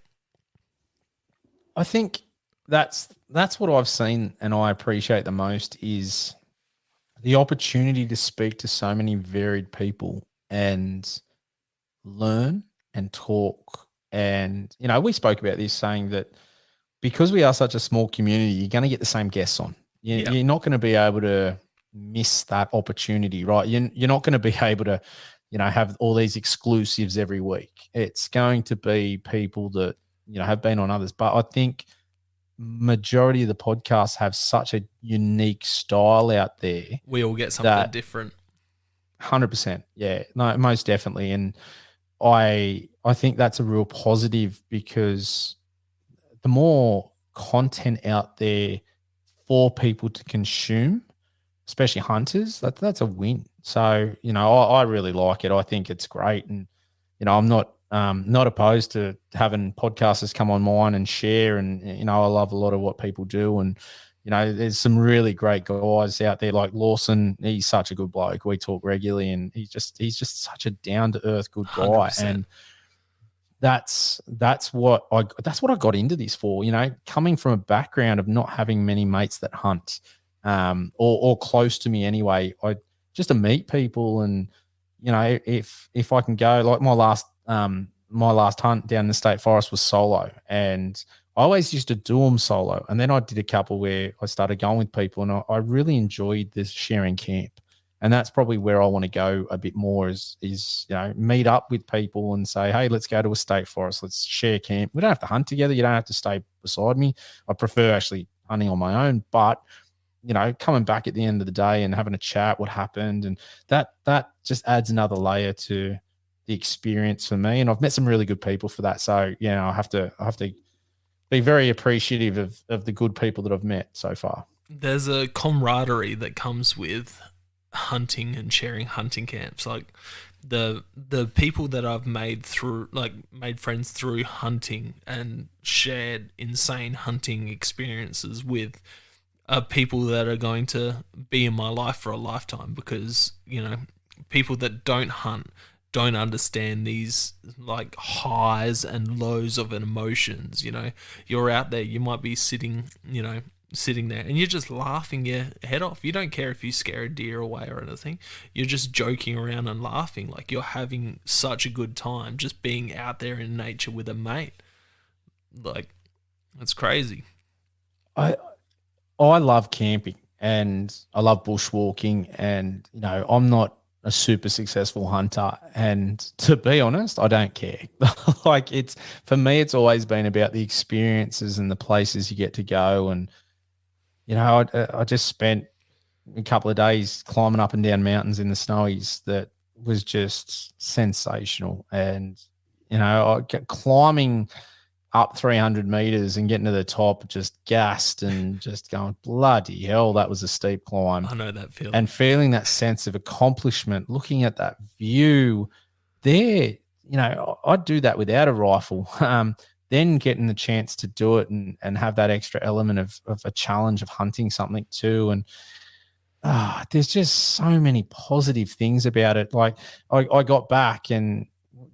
I think that's what I've seen and I appreciate the most is the opportunity to speak to so many varied people and learn and talk. And, we spoke about this, saying that because we are such a small community, you're going to get the same guests on. You're not going to be able to miss that opportunity, right? You're not going to be able to, have all these exclusives every week. It's going to be people that, have been on others. But I think majority of the podcasts have such a unique style out there. We all get something different. 100%. Yeah, no, most definitely. And I think that's a real positive, because the more content out there for people to consume, especially hunters, that's a win. So, I really like it. I think it's great. And, I'm not opposed to having podcasters come on mine and share. And, I love a lot of what people do. And, there's some really great guys out there like Lawson. He's such a good bloke. We talk regularly, and he's just such a down to earth good guy. 100%. And that's what I got into this for, coming from a background of not having many mates that hunt, or close to me anyway. I just to meet people, and, if I can go, like my last hunt down in the state forest was solo, and I always used to do them solo. And then I did a couple where I started going with people, and I really enjoyed this sharing camp. And that's probably where I want to go a bit more is meet up with people and say, hey, let's go to a state forest. Let's share camp. We don't have to hunt together. You don't have to stay beside me. I prefer actually hunting on my own, but coming back at the end of the day and having a chat, what happened. And that just adds another layer to the experience for me. And I've met some really good people for that. So, I have to be very appreciative of the good people that I've met so far. There's a camaraderie that comes with hunting and sharing hunting camps. Like the people that I've made friends through hunting and shared insane hunting experiences with are people that are going to be in my life for a lifetime, because people that don't hunt don't understand these like highs and lows of emotions. You're out there, you might be sitting there and you're just laughing your head off. You don't care if you scare a deer away or anything. You're just joking around and laughing. Like, you're having such a good time just being out there in nature with a mate. Like, it's crazy. I love camping and I love bushwalking, and I'm not a super successful hunter, and to be honest, I don't care. Like, for me, it's always been about the experiences and the places you get to go. And I just spent a couple of days climbing up and down mountains in the snowies that was just sensational. And I get climbing up 300 meters and getting to the top, just gassed and just going, bloody hell, that was a steep climb. I know that feeling. And feeling that sense of accomplishment, looking at that view there, I'd do that without a rifle. then getting the chance to do it and have that extra element of a challenge of hunting something too. And there's just so many positive things about it. Like I got back and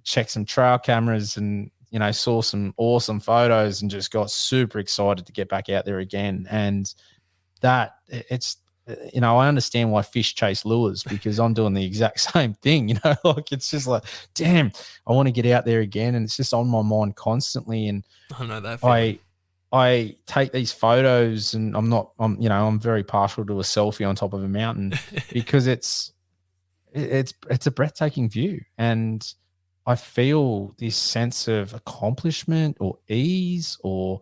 checked some trail cameras and, saw some awesome photos and just got super excited to get back out there again. And that it's, I understand why fish chase lures, because I'm doing the exact same thing, like it's just like, damn, I want to get out there again. And it's just on my mind constantly. And I know that feeling. I take these photos and I'm very partial to a selfie on top of a mountain because it's a breathtaking view. And I feel this sense of accomplishment or ease or,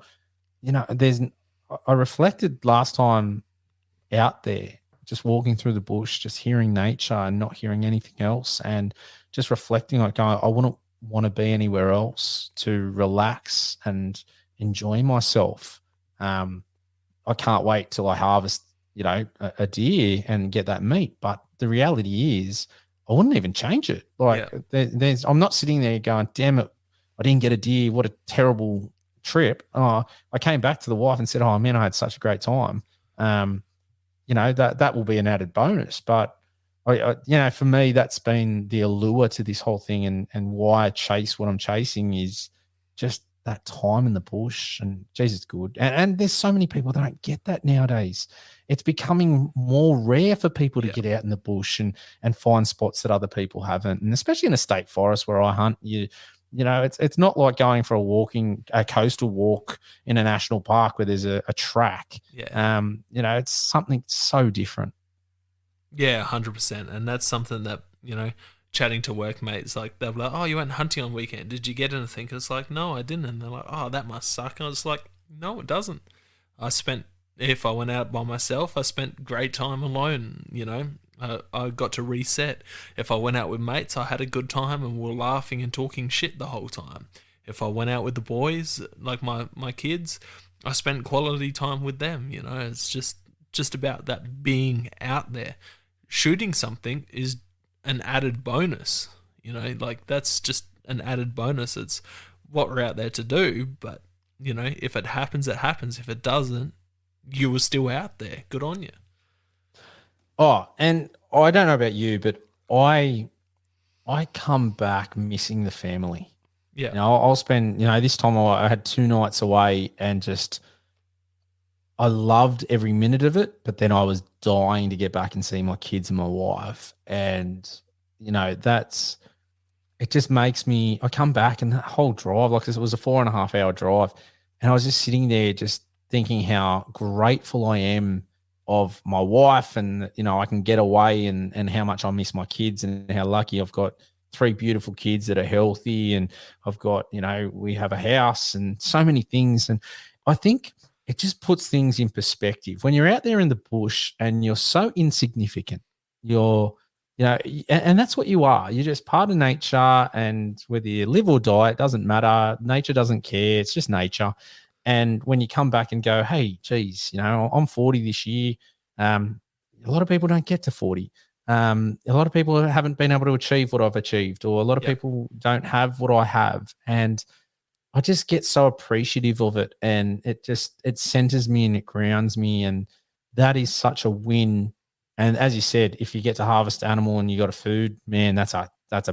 I reflected last time out there, just walking through the bush, just hearing nature and not hearing anything else, and just reflecting, like, I wouldn't want to be anywhere else to relax and enjoy myself. I can't wait till I harvest, a deer and get that meat. But the reality is, I wouldn't even change it. Like, I'm not sitting there going, damn it, I didn't get a deer. What a terrible trip. I came back to the wife and said, oh man, I had such a great time. That will be an added bonus. But for me, that's been the allure to this whole thing, and why I chase what I'm chasing is just that time in the bush. And geez, it's good. And there's so many people that don't get that nowadays. It's becoming more rare for people to get out in the bush and find spots that other people haven't. And especially in a state forest where I hunt, it's not like going for a coastal walk in a national park where there's a track. It's something so different. Yeah, 100%. And that's something that, chatting to workmates, like, they'll be like, oh, you went hunting on weekend. Did you get anything? It's like, no, I didn't. And they're like, oh, that must suck. And I was like, no, it doesn't. If I went out by myself, I spent great time alone, I got to reset. If I went out with mates, I had a good time and we were laughing and talking shit the whole time. If I went out with the boys, like my kids, I spent quality time with them. It's just about that being out there. Shooting something is an added bonus. Like, that's just an added bonus. It's what we're out there to do. But if it happens, it happens. If it doesn't, you were still out there. Good on you. Oh, and I don't know about you, but I come back missing the family. Yeah. I'll spend, this time I had 2 nights away and just, I loved every minute of it, but then I was dying to get back and see my kids and my wife. And, it just makes me, I come back and that whole drive, like it was a 4.5 hour drive. And I was just sitting there just thinking how grateful I am of my wife, and I can get away, and how much I miss my kids, and how lucky I've got 3 beautiful kids that are healthy, and I've got, we have a house and so many things. And I think it just puts things in perspective when you're out there in the bush and you're so insignificant. And that's what you are. You're just part of nature, and whether you live or die, it doesn't matter. Nature doesn't care. It's just nature. And when you come back and go, hey, geez, I'm 40 this year. A lot of people don't get to 40. A lot of people haven't been able to achieve what I've achieved, or a lot of people don't have what I have. And I just get so appreciative of it. And it centers me and it grounds me. And that is such a win. And as you said, if you get to harvest animal and you got a food, man, that's a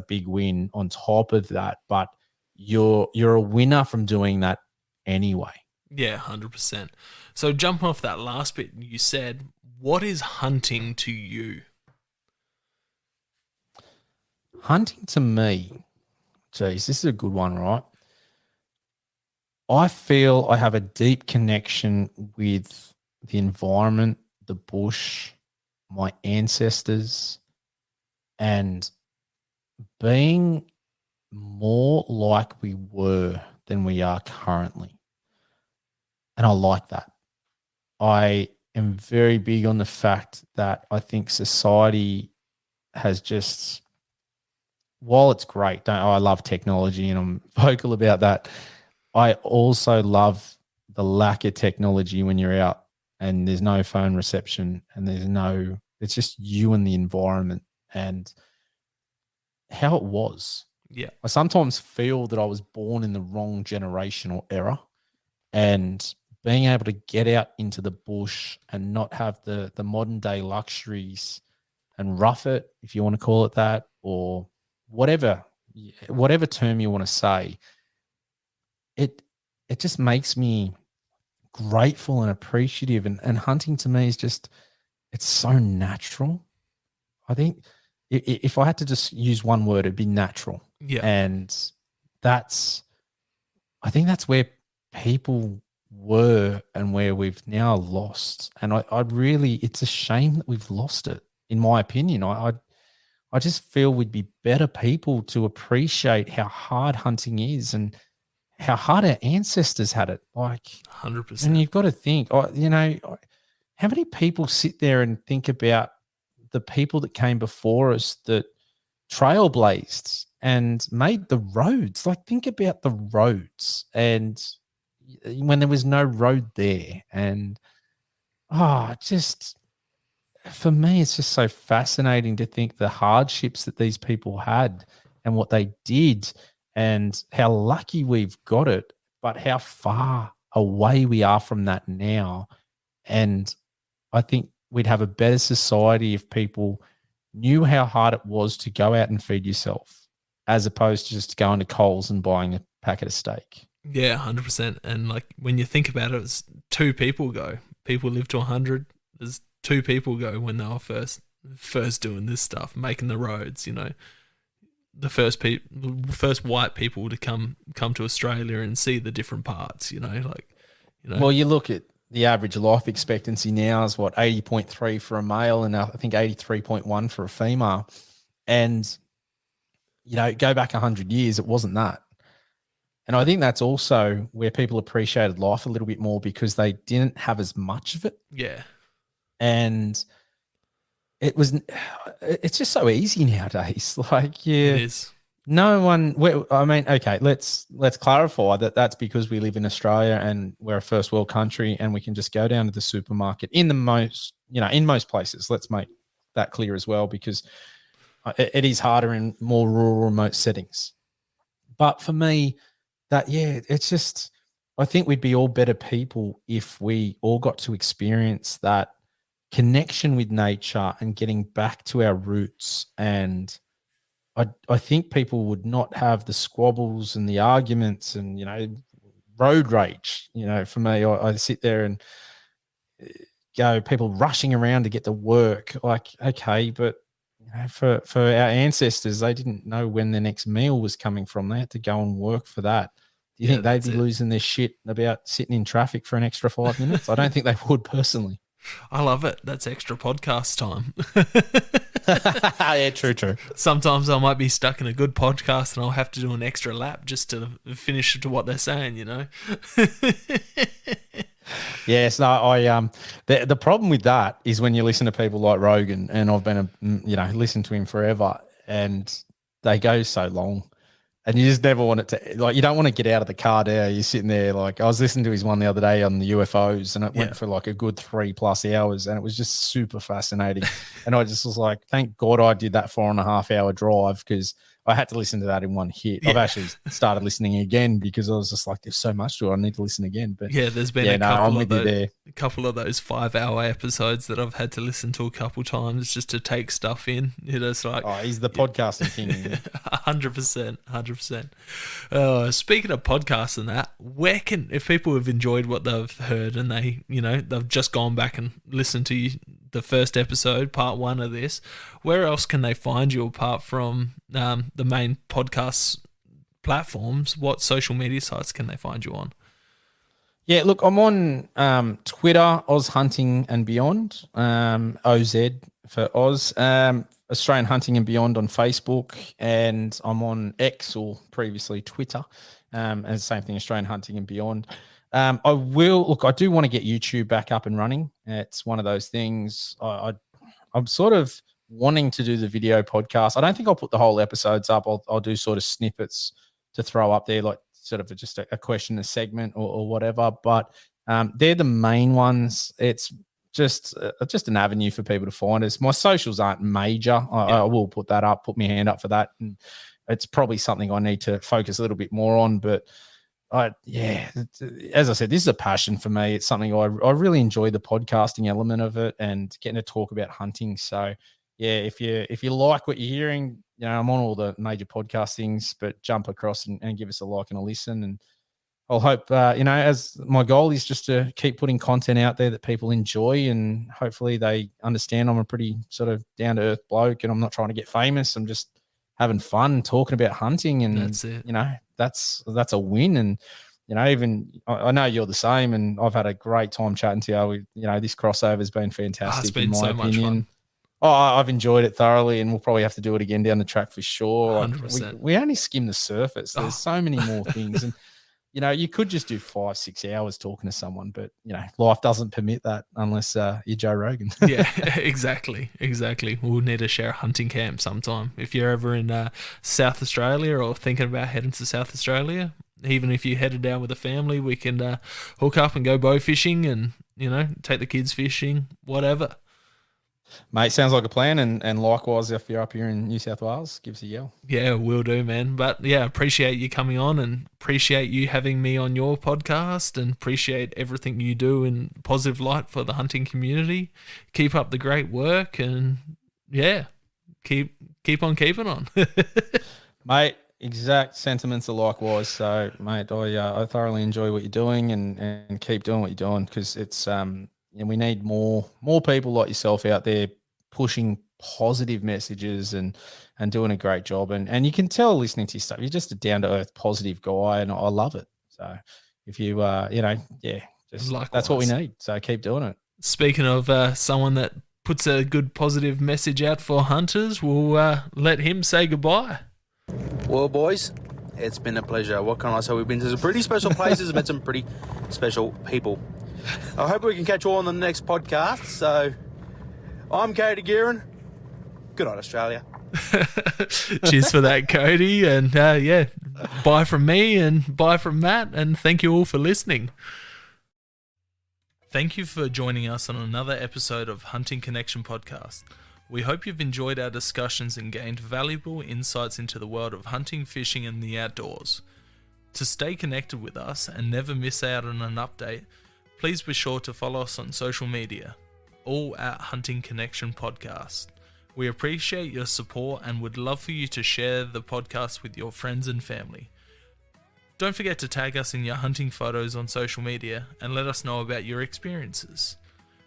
big win on top of that. But you're a winner from doing that anyway. Yeah, 100%. So jumping off that last bit you said, what is hunting to you? Hunting to me, geez, this is a good one, right? I feel I have a deep connection with the environment, the bush, my ancestors, and being more like we were than we are currently. And I like that. I am very big on the fact that I think society has just, while it's great, I love technology and I'm vocal about that, I also love the lack of technology when you're out and there's no phone reception and it's just you and the environment and how it was. Yeah. I sometimes feel that I was born in the wrong generational era, and being able to get out into the bush and not have the modern day luxuries and rough it, if you want to call it that, or whatever term you want to say, it just makes me grateful and appreciative. And hunting to me is just, it's so natural. I think if I had to just use one word, it'd be natural. Yeah. And I think that's where people were and where we've now lost. And I really, it's a shame that we've lost it, in my opinion. I just feel we'd be better people to appreciate how hard hunting is and how hard our ancestors had it. Like, 100%. and you've got to think, how many people sit there and think about the people that came before us that trailblazed and made the roads? Like, think about the roads and when there was no road there. And just for me, it's just so fascinating to think the hardships that these people had and what they did and how lucky we've got it, but how far away we are from that now. And I think we'd have a better society if people knew how hard it was to go out and feed yourself, as opposed to just going to Coles and buying a packet of steak. Yeah, 100%. And like when you think about it, it's two people go. People live to 100. There's two people go when they were first doing this stuff, making the roads. You know, the first white people to come to Australia and see the different parts. Well, you look at the average life expectancy now is what, 80.3 for a male, and I think 83.1 for a female. And go back 100 years, it wasn't that. And I think that's also where people appreciated life a little bit more because they didn't have as much of it. Yeah. And it's just so easy nowadays. Like, yeah, It is. no one, okay, let's clarify that that's because we live in Australia and we're a first world country and we can just go down to the supermarket in most places. Let's make that clear as well, because it is harder in more rural, remote settings. But for me, it's just, I think we'd be all better people if we all got to experience that connection with nature and getting back to our roots. And I think people would not have the squabbles and the arguments and, road rage. For me, I sit there and go, people rushing around to get to work. Like, okay, but for our ancestors, they didn't know when their next meal was coming from. They had to go and work for that. Do you think they'd be losing their shit about sitting in traffic for an extra 5 minutes? I don't think they would, personally. I love it. That's extra podcast time. Yeah, true. Sometimes I might be stuck in a good podcast and I'll have to do an extra lap just to finish to what they're saying, Yes, no, the problem with that is when you listen to people like Rogan, and I've been listened to him forever, and they go so long. And you just never want it to, like, you don't want to get out of the car there. You're sitting there, like, I was listening to his one the other day on the UFOs, and it went for like a good 3+ hours, and it was just super fascinating. And I just was like, thank God I did that 4.5 hour drive, because I had to listen to that in one hit. I've actually started listening again because I was just like, there's so much to it. I need to listen again. But yeah, there's been a couple of those 5-hour episodes that I've had to listen to a couple times just to take stuff in. It's like, he's the podcasting king. 100%. Speaking of podcasts and that, if people have enjoyed what they've heard and they've just gone back and listened to the first episode, part 1 of this, where else can they find you apart from the main podcast platforms? What social media sites can they find you on? Yeah, look, I'm on Twitter, Oz Hunting and Beyond, OZ for Oz, Australian Hunting and Beyond on Facebook, and I'm on X, or previously Twitter, and the same thing, Australian Hunting and Beyond. I do want to get YouTube back up and running. It's one of those things. I'm sort of wanting to do the video podcast. I don't think I'll put the whole episodes up. I'll do sort of snippets to throw up there, like sort of just a question, a segment or whatever. But they're the main ones. It's just an avenue for people to find us. My socials aren't major. I will put that up, put my hand up for that. And it's probably something I need to focus a little bit more on. But as I said, this is a passion for me. It's something I really enjoy, the podcasting element of it and getting to talk about hunting. So yeah, if you like what you're hearing, I'm on all the major podcast things, but jump across and give us a like and a listen. And I'll hope, as my goal is just to keep putting content out there that people enjoy, and hopefully they understand I'm a pretty sort of down to earth bloke and I'm not trying to get famous. I'm just having fun talking about hunting, and that's it. That's a win. And even I know you're the same, and I've had a great time chatting to you. This crossover has been fantastic. It's been in my so opinion. much fun. Oh, I've enjoyed it thoroughly, and we'll probably have to do it again down the track for sure. 100%. We only skim the surface. There's so many more things, and you could just do 5-6 hours talking to someone, but life doesn't permit that unless you're Joe Rogan. Yeah, exactly. We'll need to share a hunting camp sometime. If you're ever in South Australia or thinking about heading to South Australia, even if you headed down with a family, we can hook up and go bow fishing and take the kids fishing, whatever. Mate, sounds like a plan. And likewise, if you're up here in New South Wales, give us a yell. Yeah, will do, man. But yeah, appreciate you coming on and appreciate you having me on your podcast and appreciate everything you do in positive light for the hunting community. Keep up the great work and yeah, keep on keeping on. Mate, exact sentiments are likewise. So, mate, I thoroughly enjoy what you're doing and keep doing what you're doing, because it's and we need more people like yourself out there pushing positive messages and doing a great job. And you can tell listening to your stuff, you're just a down to earth, positive guy, and I love it. So if you, that's what we need. So keep doing it. Speaking of someone that puts a good positive message out for hunters, we'll let him say goodbye. Well, boys, it's been a pleasure. What can I say? We've been to some pretty special places, met some pretty special people. I hope we can catch you all on the next podcast. So, I'm Cody Gearon. Good night, Australia. Cheers for that, Cody. And bye from me and bye from Matt. And thank you all for listening. Thank you for joining us on another episode of Hunting Connection Podcast. We hope you've enjoyed our discussions and gained valuable insights into the world of hunting, fishing, and the outdoors. To stay connected with us and never miss out on an update, please be sure to follow us on social media, all at Hunting Connection Podcast. We appreciate your support and would love for you to share the podcast with your friends and family. Don't forget to tag us in your hunting photos on social media and let us know about your experiences.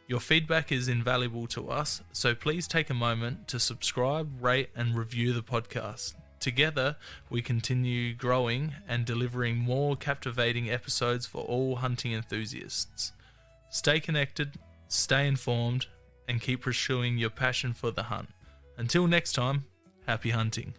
Your feedback is invaluable to us, so please take a moment to subscribe, rate, and review the podcast. Together, we continue growing and delivering more captivating episodes for all hunting enthusiasts. Stay connected, stay informed, and keep pursuing your passion for the hunt. Until next time, happy hunting.